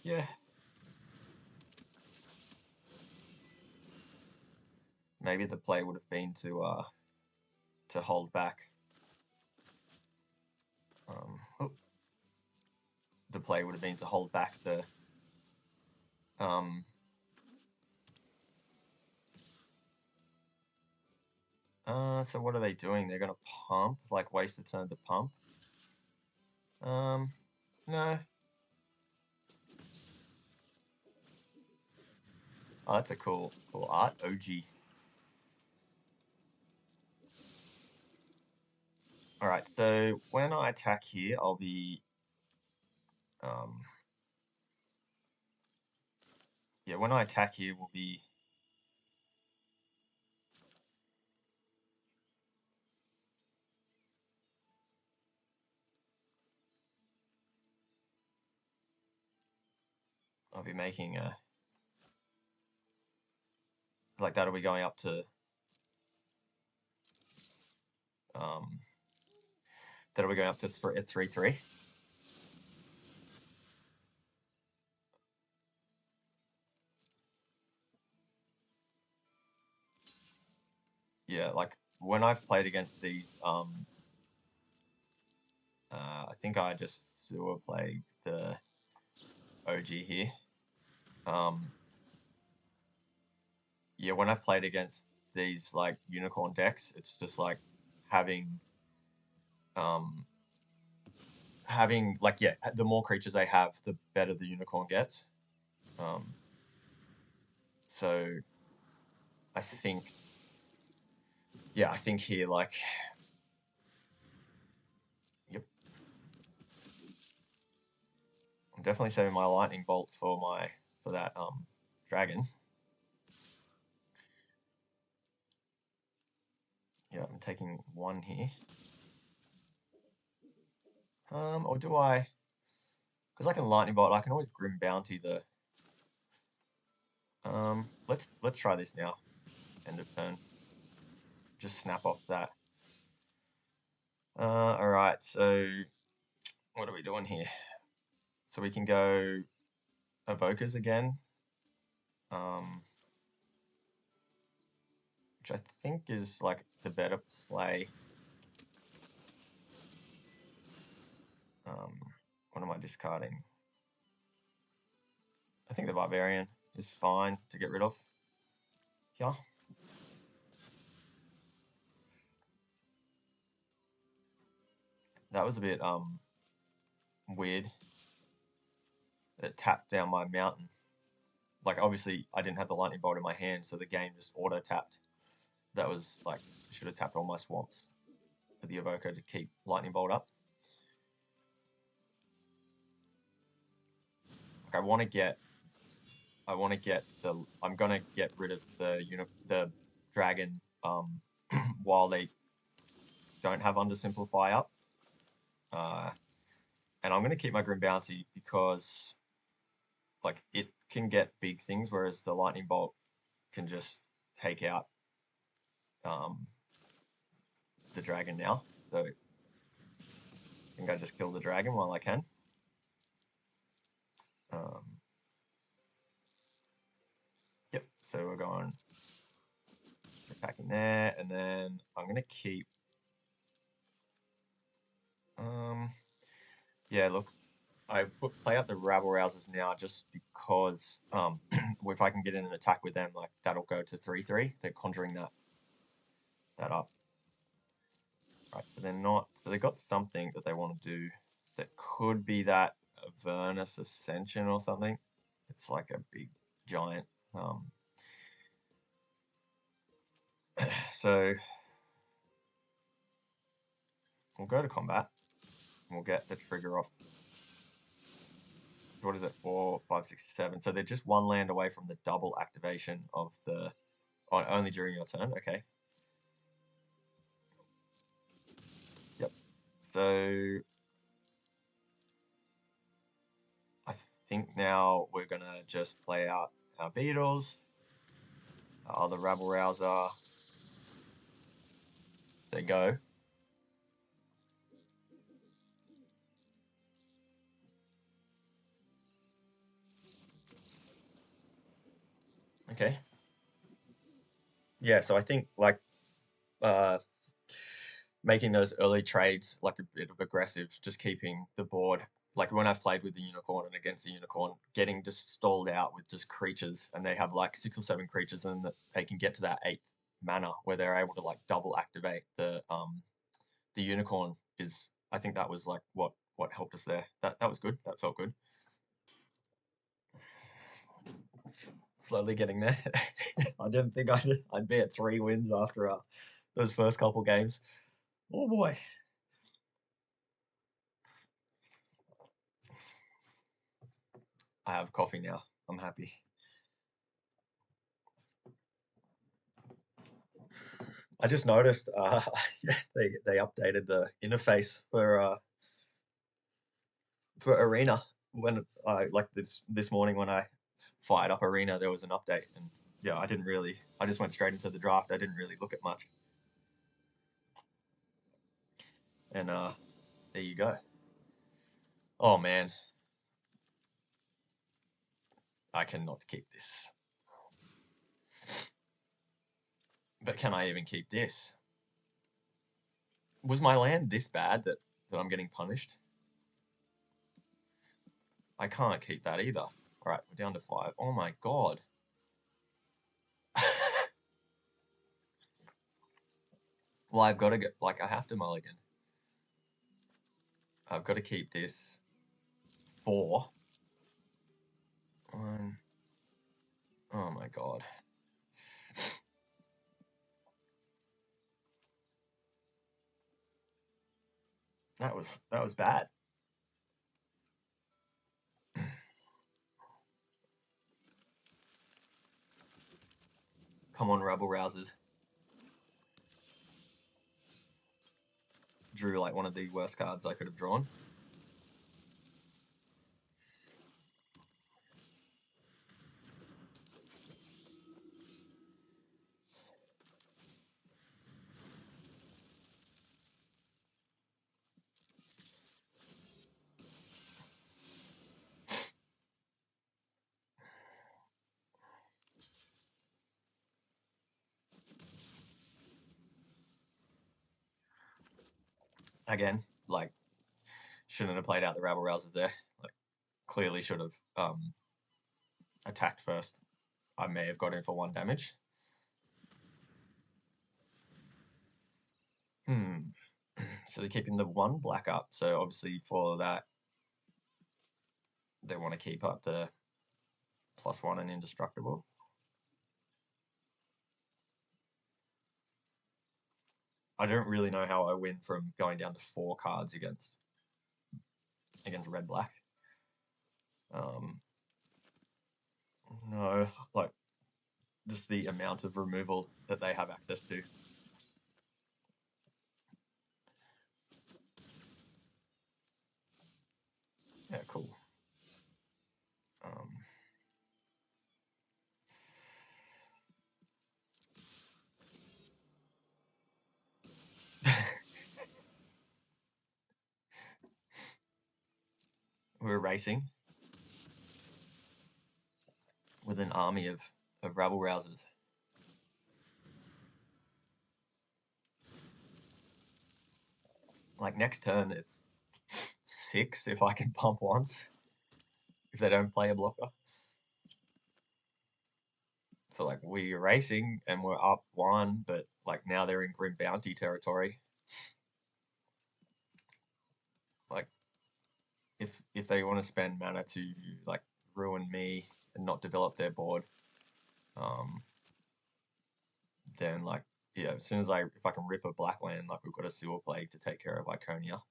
yeah. Maybe the play would have been to hold back. The play would have been to hold back the so what are they doing? They're gonna pump, like waste a turn to pump. No. Oh, that's a cool art. OG. All right, so when I attack here, I'll be yeah, when I attack here, will be I'll be making a like that'll be going up to that'll be going up to 3-3. Yeah, like when I've played against these, I think I just Sewer Plague the OG here. Yeah, when I've played against these like unicorn decks, it's just like having like, yeah, the more creatures they have, the better the unicorn gets. So I think, yeah, I think here, like, yep, I'm definitely saving my lightning bolt for that dragon. Yeah, I'm taking one here. Or do I? Because I can lightning bolt, I can always grim bounty the. Let's try this now. End of turn. Just snap off that. All right. So what are we doing here? So we can go evokers again. Which I think is like the better play. What am I discarding? I think the Barbarian is fine to get rid of. Yeah. That was a bit weird. It tapped down my mountain. Like obviously I didn't have the lightning bolt in my hand, so the game just auto tapped. That was like should have tapped all my swamps for the evoker to keep lightning bolt up. Like I'm gonna get rid of the dragon while they don't have undersimplify up. And I'm gonna keep my grim bounty because like it can get big things, whereas the lightning bolt can just take out the dragon now. So I think I just kill the dragon while I can. Yep, so we're going attacking there, and then I'm gonna keep yeah, look, I play out the rabble rousers now just because if I can get in an attack with them, like that'll go to 3/3. They're conjuring that up. Right, so they're not. So they got something that they want to do that could be that Avernus Ascension or something. It's like a big giant. So we'll go to combat. And we'll get the trigger off. So what is it? 4, 5, 6, 7. So they're just one land away from the double activation of the. Only during your turn. Okay. Yep. So I think now we're gonna just play out our beetles. The rabble rouser. They go. Okay. Yeah, so I think like making those early trades like a bit of aggressive, just keeping the board. Like when I've played with the unicorn and against the unicorn, getting just stalled out with just creatures, and they have like 6 or 7 creatures, and they can get to that 8th mana where they're able to like double activate the unicorn. Is I think that was like what helped us there. That was good. That felt good. Slowly getting there. I didn't think I'd be at 3 wins after those first couple games. Oh boy. I have coffee now. I'm happy. I just noticed, yeah, they updated the interface for Arena when I like this morning when I fired up Arena, there was an update, and yeah, I just went straight into the draft. I didn't really look at much, and there you go. Oh man, I cannot keep this. But can I even keep this? Was my land this bad that I'm getting punished? I can't keep that either. All right, we're down to 5. Oh my god. Well, I've got to get, like, I have to mulligan. I've got to keep this 4. 1. Oh my god. That was bad. Come on, rabble rousers. Drew like one of the worst cards I could have drawn. Again, like, shouldn't have played out the rabble rousers there. Like, clearly should have attacked first. I may have got in for 1 damage. So they're keeping the 1 black up. So obviously for that, they want to keep up the +1 and indestructible. I don't really know how I win from going down to 4 cards against red black. No, like just the amount of removal that they have access to. Yeah, cool. We're racing with an army of rabble rousers. Like next turn, it's 6 if I can pump once, if they don't play a blocker. So like we're racing and we're up 1, but like now they're in Grim Bounty territory. Like if they want to spend mana to like ruin me and not develop their board, then like yeah, as soon as if I can rip a black land, like we've got a Sewer Plague to take care of Iconia.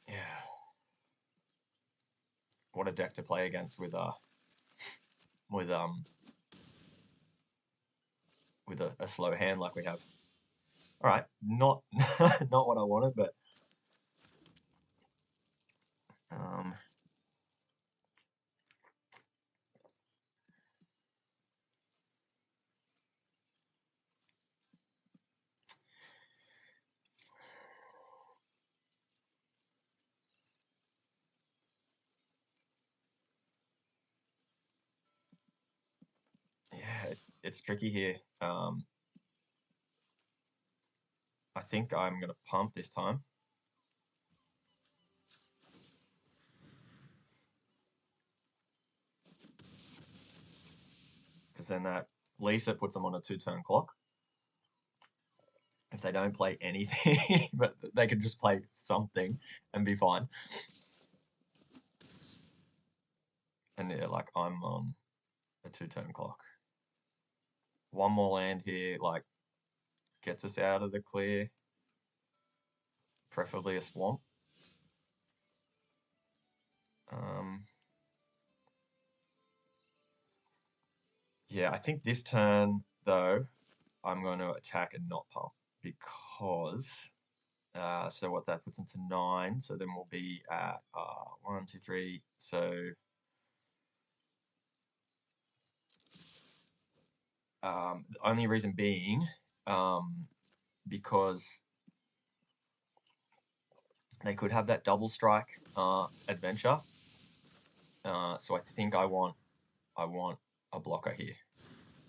Yeah. What a deck to play against with a slow hand like we have. All right, not not what I wanted, but yeah, it's tricky here. I think I'm gonna pump this time. Because then that at least it puts them on a 2-turn clock. If they don't play anything, but they can just play something and be fine. And yeah, like I'm on a 2-turn clock. 1 more land here, like gets us out of the clear. Preferably a swamp. Yeah, I think this turn though, I'm going to attack and not pump because so what that puts into 9. So then we'll be at 1, 2, 3. So the only reason being because they could have that double strike adventure. So I think I want a blocker here.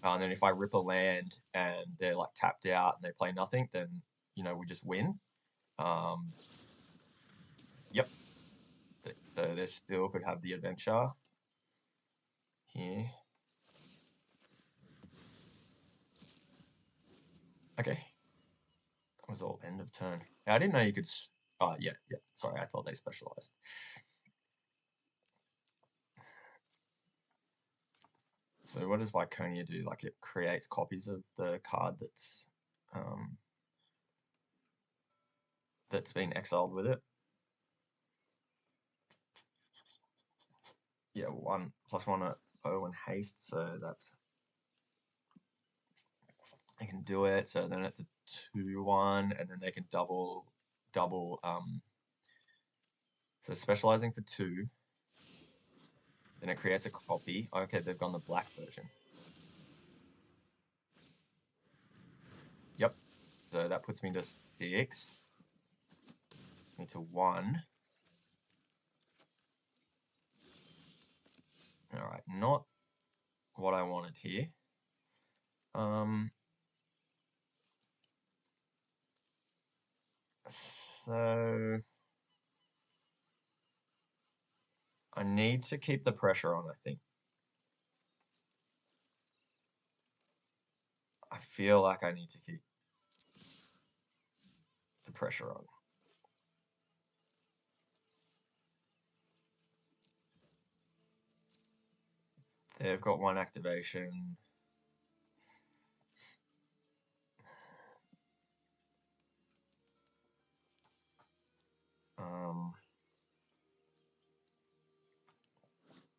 And then if I rip a land and they're like tapped out and they play nothing, then we just win. Yep. So they still could have the adventure here. Okay. That was all end of turn. I didn't know you could. Oh, yeah. Sorry, I thought they specialized. So what does Viconia do? Like it creates copies of the card that's been exiled with it. Yeah, 1+1 at 0 and haste, so that's they can do it. So then it's a 2/1, and then they can double. So specializing for 2, then it creates a copy. Okay, they've gone the black version. Yep. So that puts me to 6. Puts me to 1. All right, not what I wanted here. So I need to keep the pressure on, I think. I feel like I need to keep the pressure on. They've got 1 activation.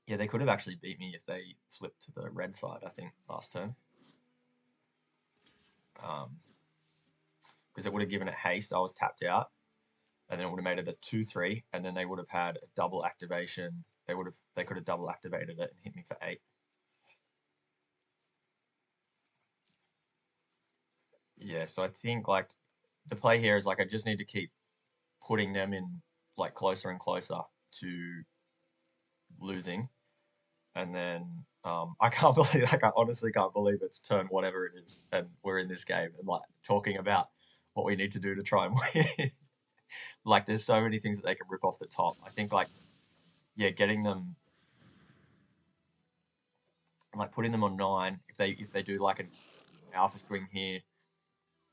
Yeah, they could have actually beat me if they flipped to the red side, I think, last turn. Because it would have given it haste. I was tapped out, and then it would have made it a 2/3, and then they would have had a double activation. They could have double activated it and hit me for 8. Yeah, so I think like the play here is like I just need to keep putting them in like closer and closer to losing, and then I can't believe, like, I honestly can't believe it's turn whatever it is, and we're in this game and like talking about what we need to do to try and win. Like, there's so many things that they can rip off the top. I think like, yeah, getting them, like putting them on 9. If they do like an alpha swing here,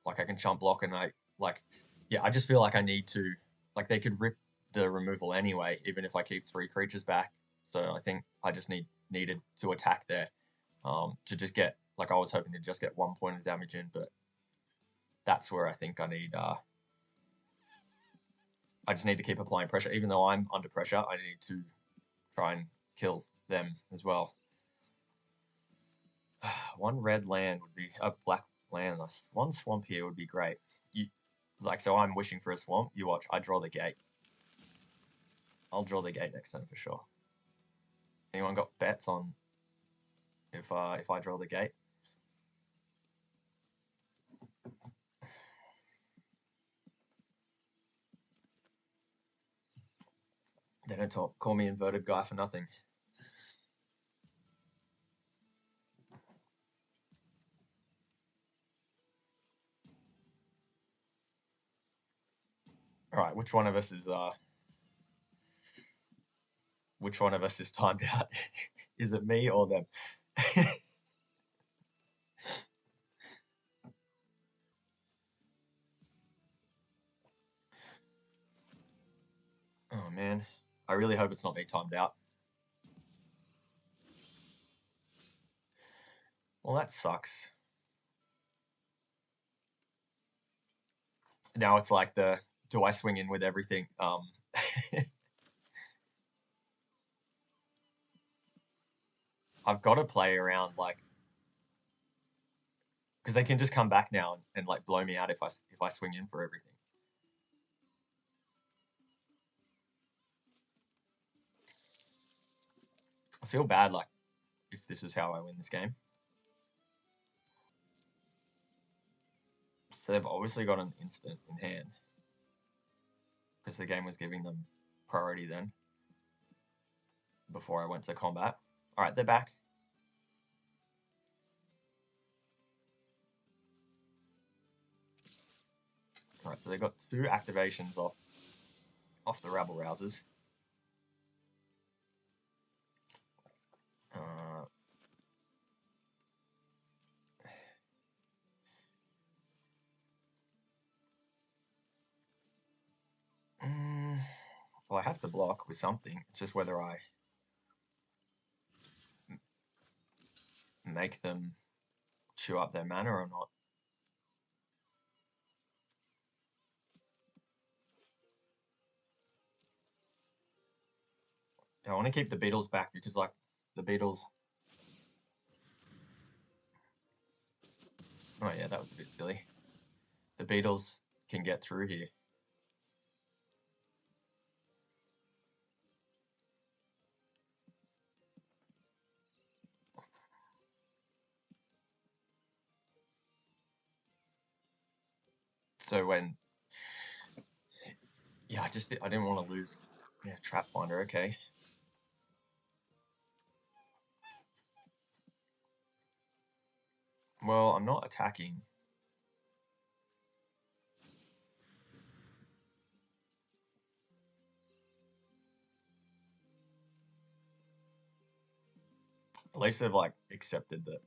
like I can chump block, and yeah, I just feel like I need to, like, they could rip the removal anyway, even if I keep 3 creatures back. So I think I just needed to attack there, to just get, like, I was hoping to just get 1 point of damage in, but that's where I think I just need to keep applying pressure. Even though I'm under pressure, I need to try and kill them as well. 1 red land would be a black land. 1 swamp here would be great. So I'm wishing for a swamp. You watch, I draw the gate. I'll draw the gate next turn for sure. Anyone got bets on if I draw the gate? They don't call me inverted guy for nothing. All right, which one of us is timed out? Is it me or them? Oh man, I really hope it's not me timed out. Well, that sucks. Now it's like do I swing in with everything? I've got to play around, like, because they can just come back now and like blow me out if I swing in for everything. I feel bad, like, if this is how I win this game. So they've obviously got an instant in hand, because the game was giving them priority then before I went to combat. All right, they're back. All right, so they got 2 activations off the rabble rousers. Well, I have to block with something. It's just whether I make them chew up their mana or not. I want to keep the beetles back because like the beetles. Oh yeah, that was a bit silly. The beetles can get through here. So when, yeah, I didn't want to lose. Yeah, trap finder. Okay. Well, I'm not attacking. At least they've like accepted that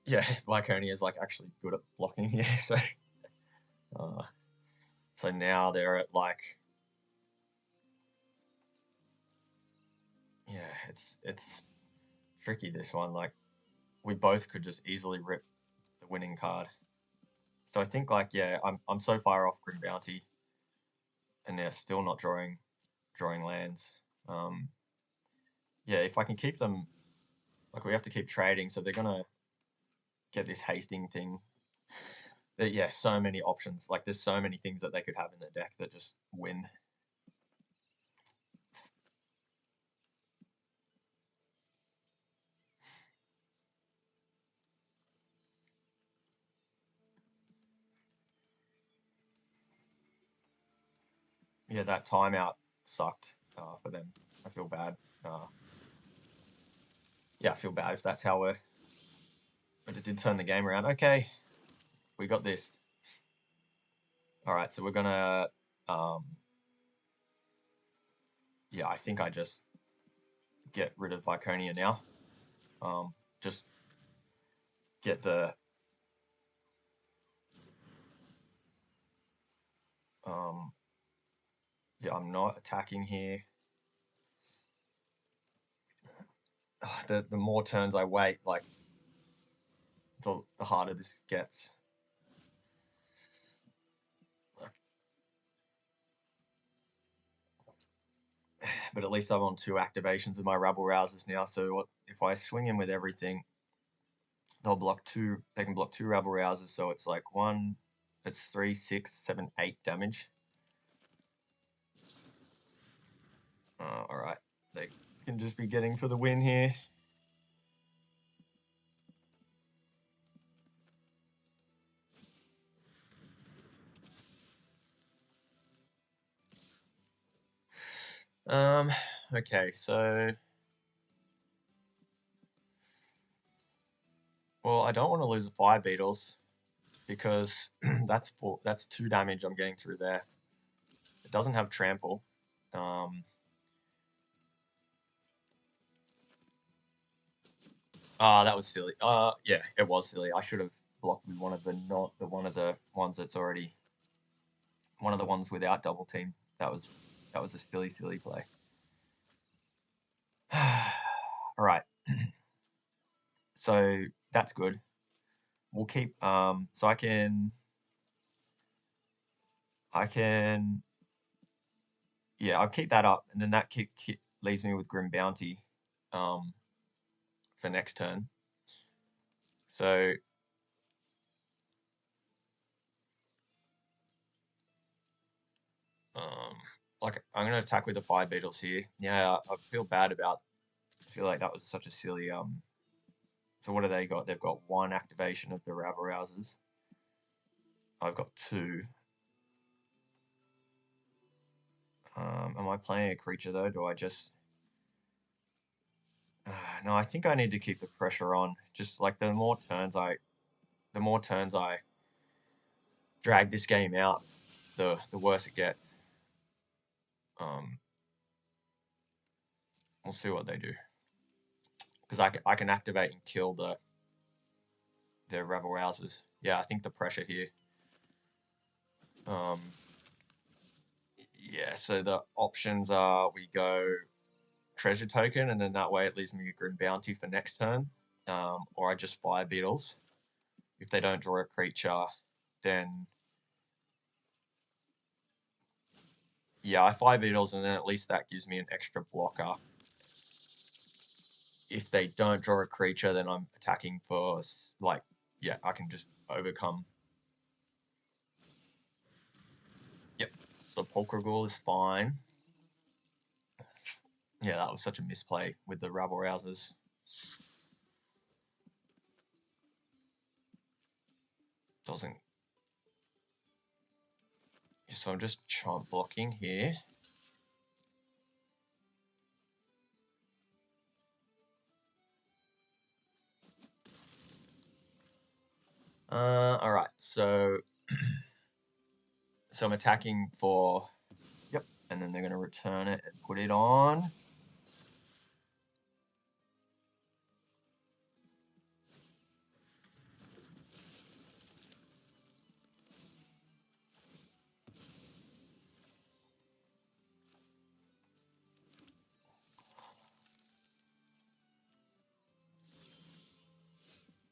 yeah, Lyconia is like actually good at blocking here. Uh, so now they're at like, yeah, it's tricky this one. Like we both could just easily rip the winning card. So I think like yeah, I'm so far off Grim Bounty, and they're still not drawing lands. Yeah, if I can keep them, like we have to keep trading, so they're gonna get this hasting thing. Yeah, so many options. Like there's so many things that they could have in the deck that just win. Yeah, that timeout sucked for them. I feel bad. Yeah, I feel bad if that's how we're. But it did turn the game around. Okay, we got this. All right, so we're gonna. Um, yeah, I think I just get rid of Viconia now. Just get the. Um, yeah, I'm not attacking here. The more turns I wait, like the harder this gets. But at least I'm on 2 activations of my rabble rousers now. So what if I swing in with everything? They'll block two. They can block 2 rabble rousers. So it's like one. It's 3, 6, 7, 8 damage. All right, they can just be getting for the win here. Okay, so well, I don't want to lose the fire beetles because that's 2 damage I'm getting through there. It doesn't have trample. That was silly. Yeah, it was silly. I should have blocked with one of the not the one of the ones that's already one of the ones without double team. That was a silly play. All right. So that's good. We'll keep so I can yeah, I'll keep that up and then that leaves me with Grim Bounty um for next turn. So um like I'm gonna attack with the fire beetles here. Yeah, I feel bad about I feel like that was such a silly so what do they got? They've got 1 activation of the rabble rousers. I've got 2. Am I playing a creature though? Do I just no, I think I need to keep the pressure on. Just like the more turns I drag this game out, the worse it gets. Um, we'll see what they do because I can activate and kill their rebel rousers. Yeah, I think the pressure here. Um, yeah, so the options are we go treasure token, and then that way it leaves me a grim bounty for next turn. Or I just fire beetles. If they don't draw a creature, then Yeah, I 5 beetles, and then at least that gives me an extra blocker. If they don't draw a creature, then I'm attacking for, like, yeah, I can just overcome. Yep, so Pulchragul is fine. Yeah, that was such a misplay with the rabble rousers. Doesn't. So I'm just chomp blocking here. All right, so I'm attacking for, yep, and then they're going to return it and put it on.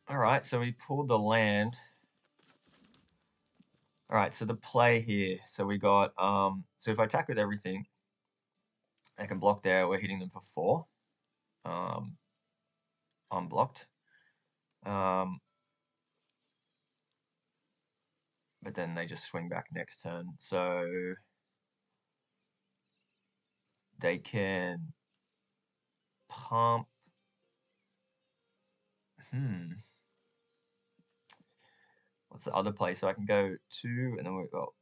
All right, so we pulled the land. All right, so the play here. So we got, so if I attack with everything, they can block there. We're hitting them for 4. Unblocked. But then they just swing back next turn. So they can pump. What's the other play? So I can go 2, and then we've got,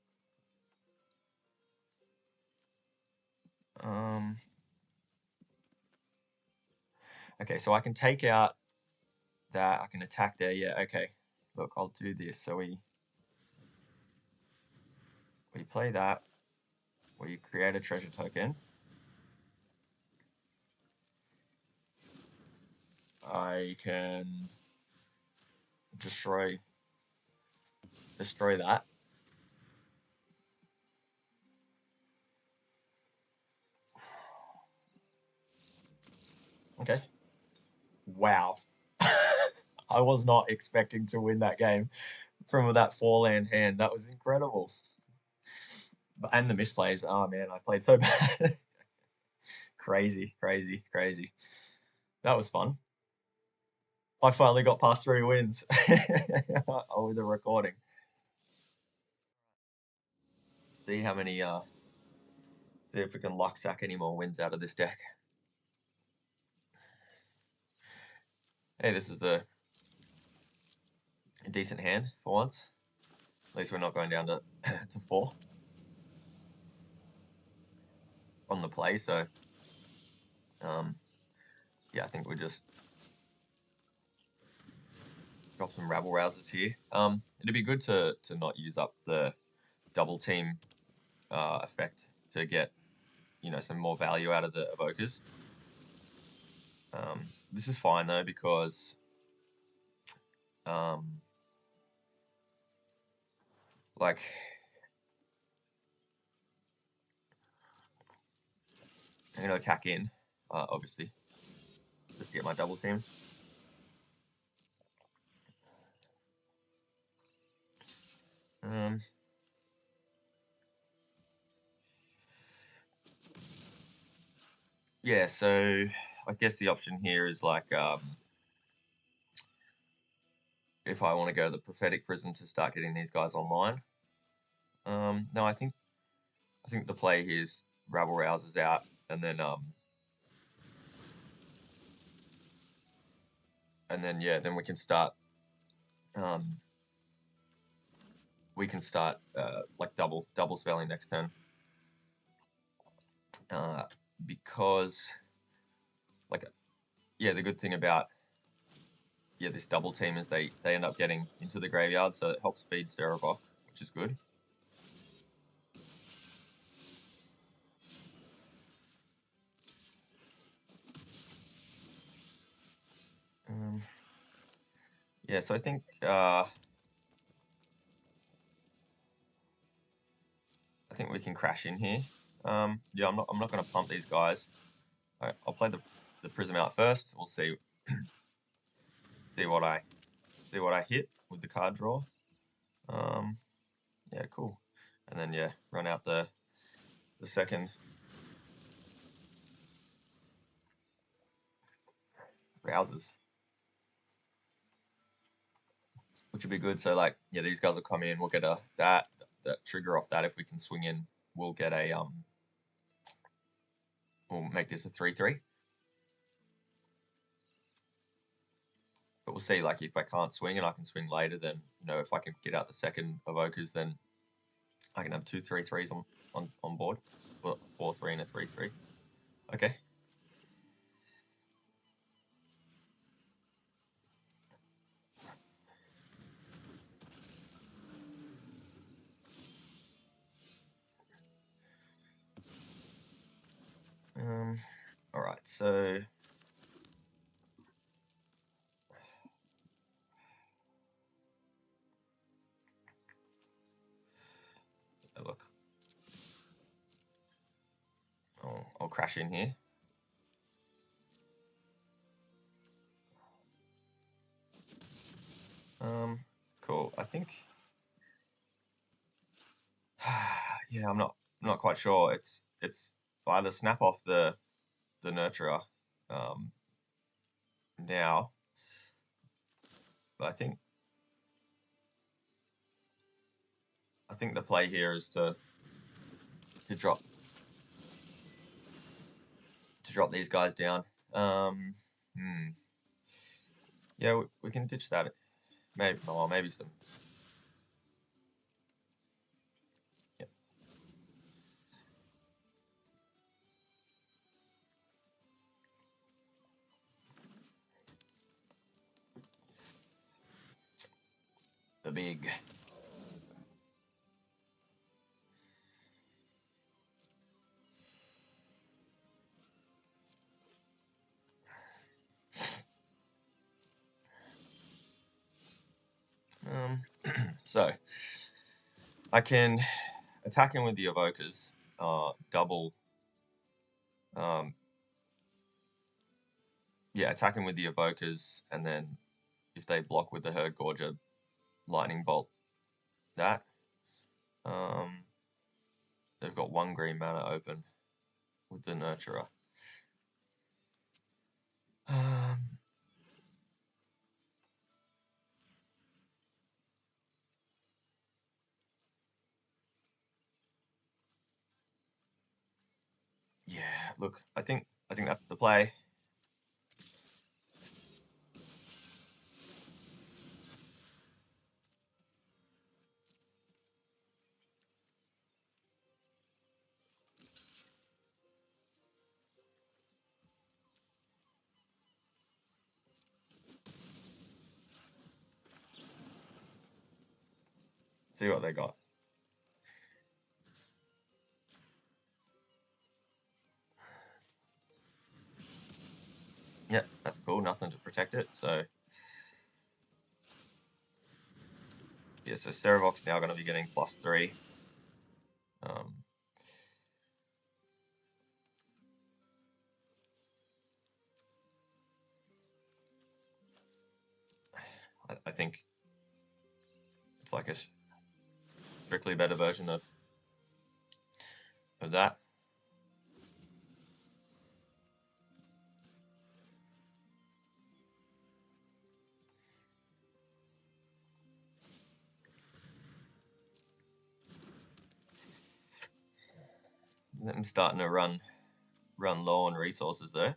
okay, so I can take out that. I can attack there. Yeah, okay. Look, I'll do this. So we play that. We create a treasure token. I can destroy that. Okay. Wow. I was not expecting to win that game from that 4-land hand. That was incredible. And the misplays. Oh man, I played so bad. Crazy, crazy, crazy. That was fun. I finally got past 3 wins with the recording. See how many, see if we can Lucksack any more wins out of this deck. Hey, this is a decent hand for once. At least we're not going down to, to 4 on the play, so yeah, I think we just drop some rabble rousers here. It'd be good to not use up the double team effect to get, you know, some more value out of the evokers. This is fine though, because like, I'm gonna attack in, obviously, just to get my double team. Yeah, so I guess the option here is like, if I want to go to the prophetic prison to start getting these guys online. No, I think the play here is rabble rousers out, and then yeah, then we can start like double spelling next turn, because like, yeah, the good thing about, yeah, this double team is they end up getting into the graveyard, so it helps feed Cerebok, which is good. Yeah, so I think we can crash in here. Yeah, I'm not going to pump these guys. Right, I'll play the prism out first. We'll see what I hit with the card draw. Yeah, cool. And then yeah, run out the the second browsers, which would be good. So like, yeah, these guys will come in. We'll get that trigger off that. If we can swing in, we'll get a we'll make this a 3-3. But we'll see. Like if I can't swing and I can swing later, then if I can get out the second evokers, then I can have 2 3-3s on board. Well, 4-3 and a 3-3. Okay. All right, so look, I'll crash in here. Cool. I think, yeah, I'm not quite sure. It's either snap off the nurturer now, but I think the play here is to drop these guys down. Yeah, we can ditch that. Maybe some. Yep. The big. So I can attack him with the evokers, double. Yeah, attack him with the evokers, and then if they block with the Herd Gorger, lightning bolt that. They've got 1 green mana open with the nurturer. Yeah, look, I think that's the play. See what they got. Yeah, that's cool. Nothing to protect it. So yeah, so Cerevox now going to be getting +3. I think it's like a strictly better version of that. I'm starting to run low on resources there.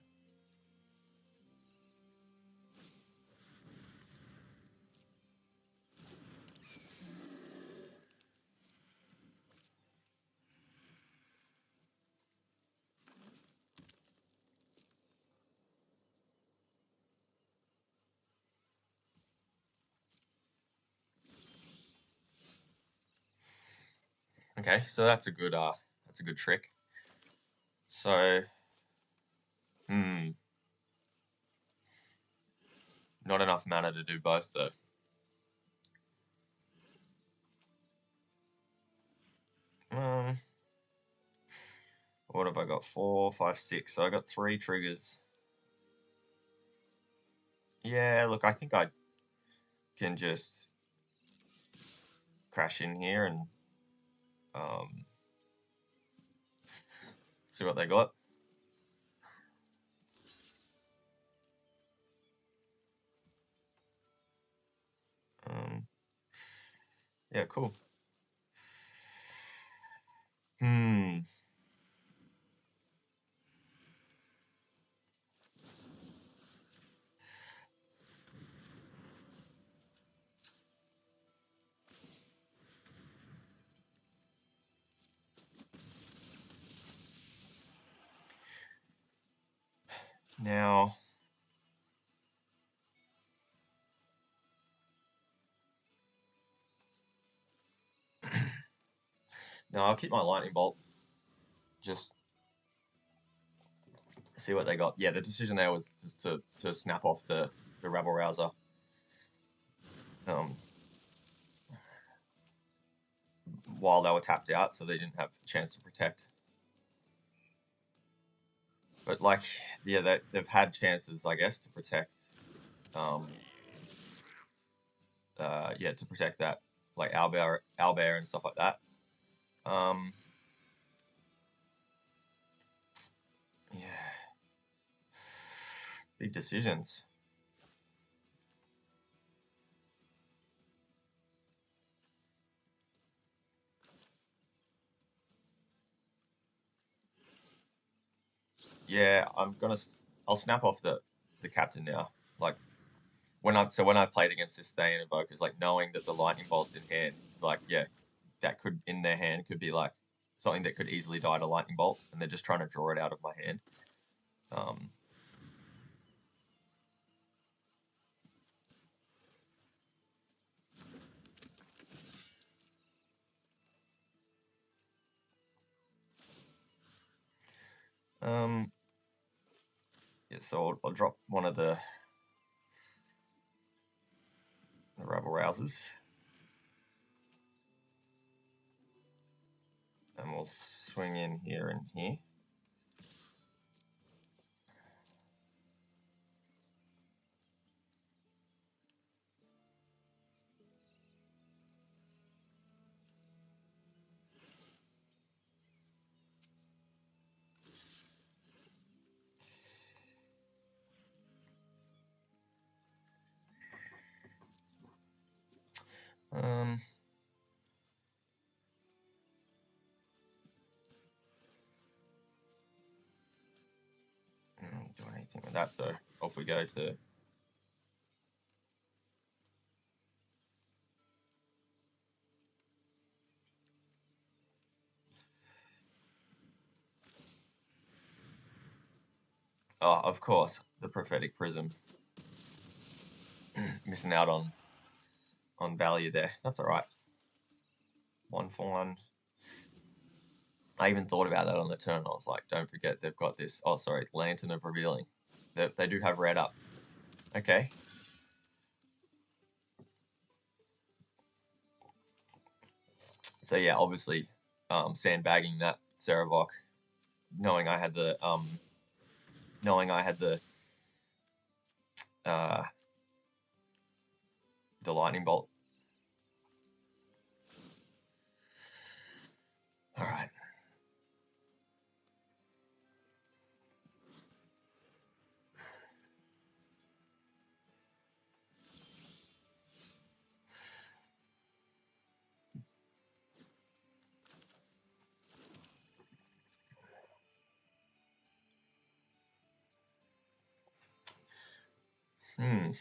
Okay, so that's a good trick. So, not enough mana to do both though. What have I got? 4, 5, 6. So I got 3 triggers. Yeah, look, I think I can just crash in here and See what they got. Yeah, cool. Hmm. Now, now I'll keep my lightning bolt. Just see what they got. Yeah, the decision there was just to snap off the rabble rouser. While they were tapped out, so they didn't have a chance to protect. But like, yeah, they've had chances, I guess, to protect. Um, yeah, to protect that, like owlbear and stuff like that. Um, yeah, big decisions. Yeah, I'll snap off the captain now. Like when I've played against this Thane invokers, like knowing that the lightning bolt's in hand, it's like yeah, that could in their hand could be like something that could easily die to lightning bolt, and they're just trying to draw it out of my hand. Um, um, yeah, so I'll drop one of the rabble rousers, and we'll swing in here and here. Um, do anything with that, so off we go to. Oh, of course, the prophetic prism. Missing out on value there. That's all right. 1 for 1. I even thought about that on the turn. I was like, don't forget they've got this. Oh, sorry, Lantern of Revealing. They do have red up. Okay. So yeah, obviously, sandbagging that Ceravok, knowing I had uh, the lightning bolt. All right. Hmm.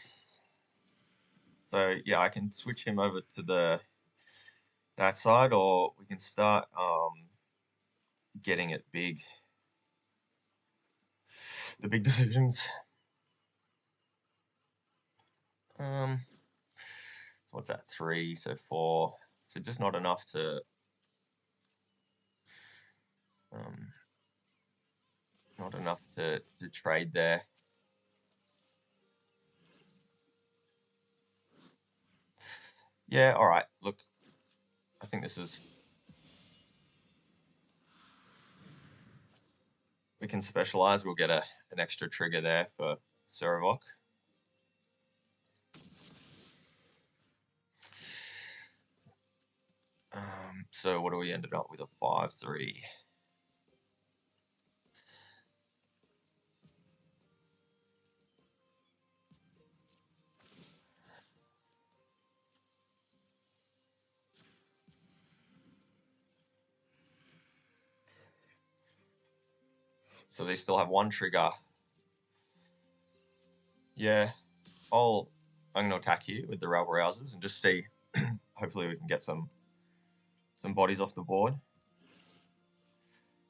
So yeah, I can switch him over to that side, or we can start getting it big. The big decisions. So what's that? 3, so 4. So just not enough to um, not enough to trade there. Yeah, all right. Look, I think this is. We can specialize. We'll get an extra trigger there for Ceravok. So what do we ended up with? A 5-3. So they still have one trigger. Yeah, I'm gonna attack here with the rabble rousers and just see. Hopefully we can get some bodies off the board.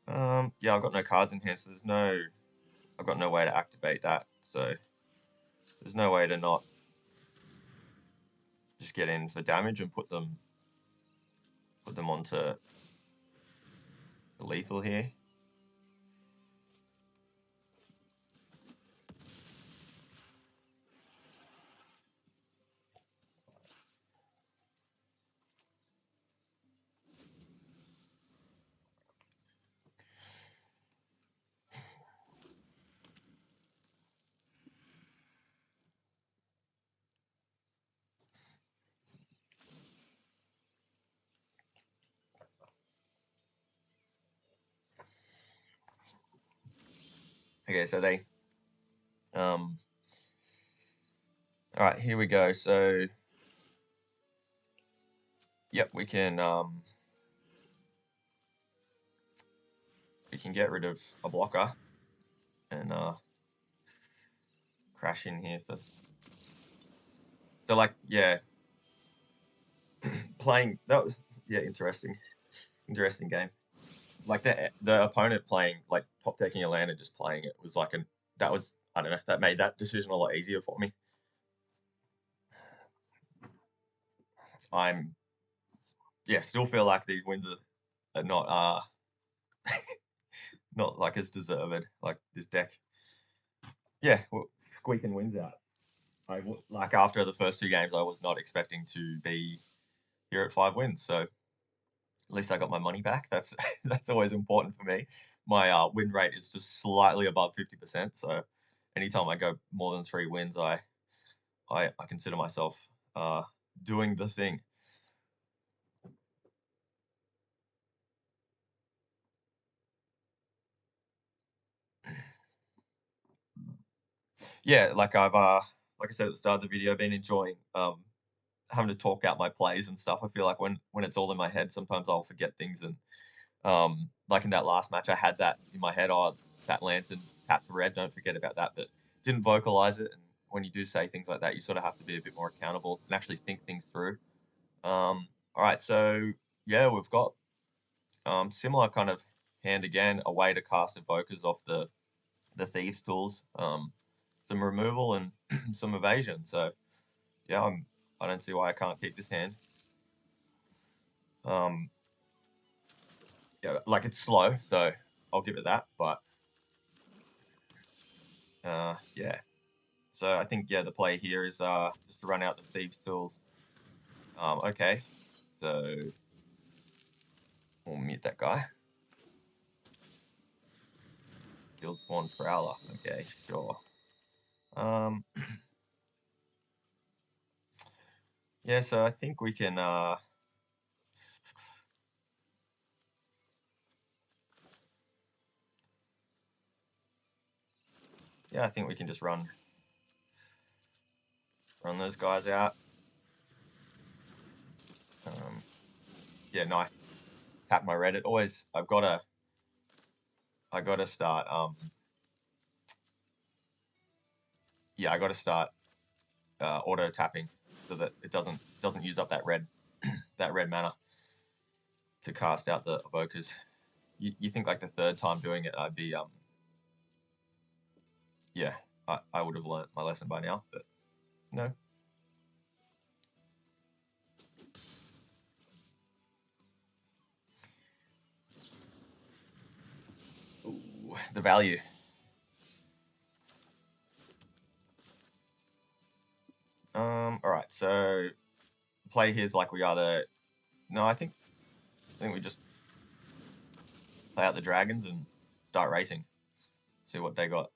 Yeah, I've got no cards in hand, so I've got no way to activate that. So there's no way to not just get in for damage and put them onto lethal here. Okay, so they all right, here we go. So yep, we can get rid of a blocker and crash in here for. So like yeah, playing that was yeah, interesting game. Like the opponent playing like top decking a land and just playing it was like that was I don't know, that made that decision a lot easier for me. I'm yeah, still feel like these wins are not not like as deserved. Like this deck, yeah, well, squeaking wins out. Like after the first two games, I was not expecting to be here at 5 wins. So at least I got my money back. That's that's always important for me. My win rate is just slightly above 50%. So anytime I go more than 3 wins, I consider myself doing the thing. Yeah, like like I said at the start of the video, been enjoying having to talk out my plays and stuff. I feel like when it's all in my head, sometimes I'll forget things. And like in that last match, I had that in my head. Oh, that lantern taps red. Don't forget about that. But didn't vocalize it. And when you do say things like that, you sort of have to be a bit more accountable and actually think things through. All right, so yeah, we've got similar kind of hand again, a way to cast evokers off the thieves tools. Some removal and some evasion. So yeah, I don't see why I can't keep this hand. Yeah, like it's slow, so I'll give it that. But yeah. So I think yeah, the play here is just to run out the thieves tools. Okay. So we'll mute that guy. Guild spawn prowler. Okay, sure. Yeah, so I think we can yeah, I think we can just run those guys out. Yeah, nice. Tap my red. It always I gotta start yeah, I gotta start auto tapping so that it doesn't use up that red that red mana to cast out the evokers. You think like the third time doing it, I'd be yeah, I would have learnt my lesson by now, but no. Ooh, the value. All right, so play here is like we are the. No, I think we just play out the dragons and start racing. See what they got.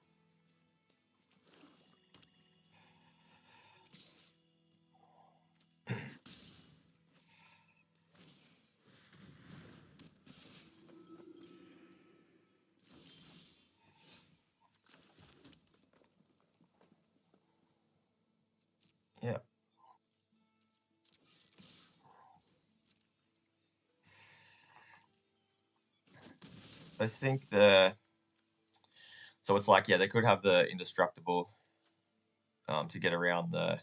Yeah. I think So it's like, yeah, they could have the indestructible to get around the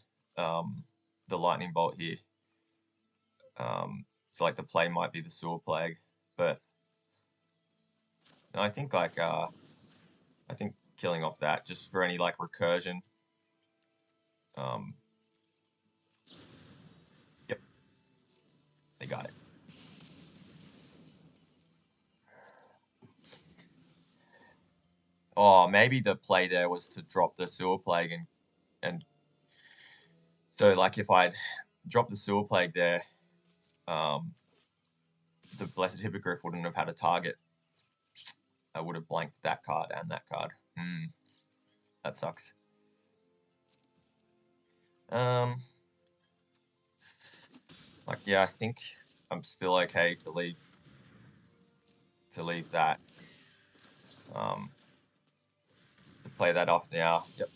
lightning bolt here. So like the play might be the sewer plague, but no, I think like I think killing off that just for any like recursion. Um, yep, they got it. Oh, maybe the play there was to drop the sewer plague and so like if I'd dropped the sewer plague there, um, the blessed hippogriff wouldn't have had a target. I would have blanked that card and that card. That sucks. Like yeah, I think I'm still okay to leave that. To play that off now. Yep.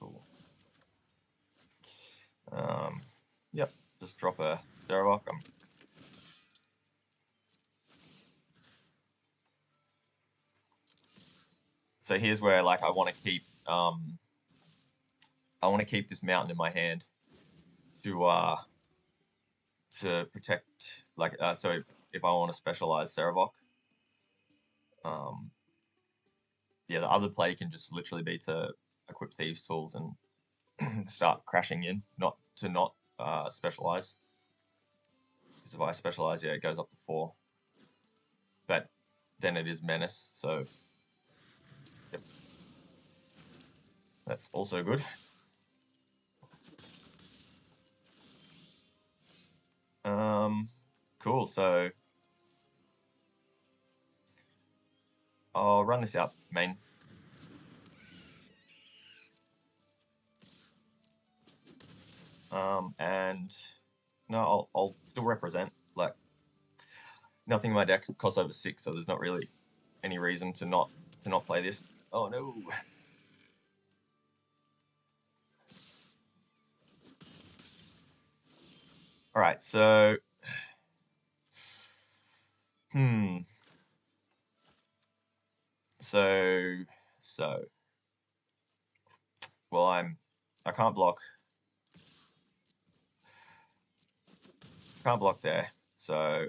Cool. Yep. Just drop a Zerok. So here's where like I want to keep this mountain in my hand to protect like so if I want to specialize Ceravok, yeah, the other play can just literally be to equip Thieves Tools and start crashing in, not specialize. Because if I specialize, yeah, it goes up to 4. But then it is Menace, so yep. That's also good. Cool, so I'll run this out main. And no, I'll still represent. Like nothing in my deck costs over 6, so there's not really any reason to not play this. Oh no. All right, so so well I can't block there. So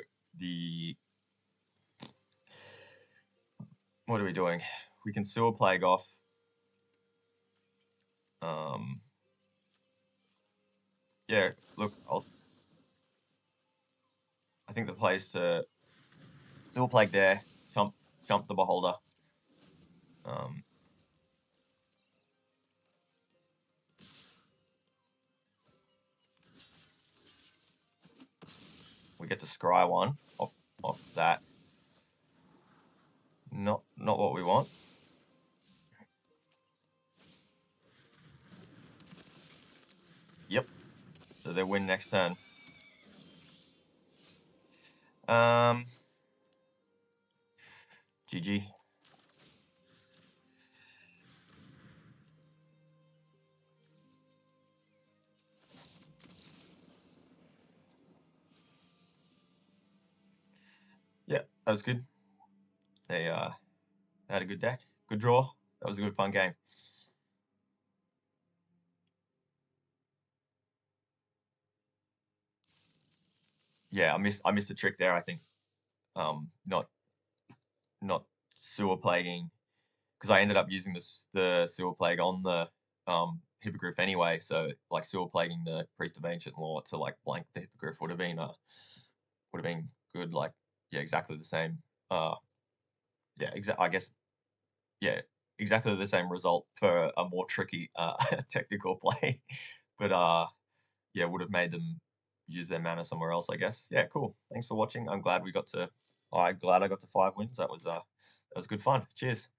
what are we doing? We can Sewer Plague off. Yeah, look, I think the play is to Sewer Plague there, chump the Beholder. We get to scry one off that. Not what we want. Yep. So they win next turn. GG. Yeah, that was good. They had a good deck. Good draw. That was a good fun game. Yeah, I missed the trick there, I think. Not sewer plaguing because I ended up using the sewer plague on the hippogriff anyway. So like sewer plaguing the priest of ancient law to like blank the hippogriff would have been good. Like yeah, exactly the same. Yeah, I guess yeah, exactly the same result for a more tricky technical play, but yeah, would have made them use their mana somewhere else, I guess. Yeah, cool. Thanks for watching. I'm glad I got to 5 wins. That was good fun. Cheers.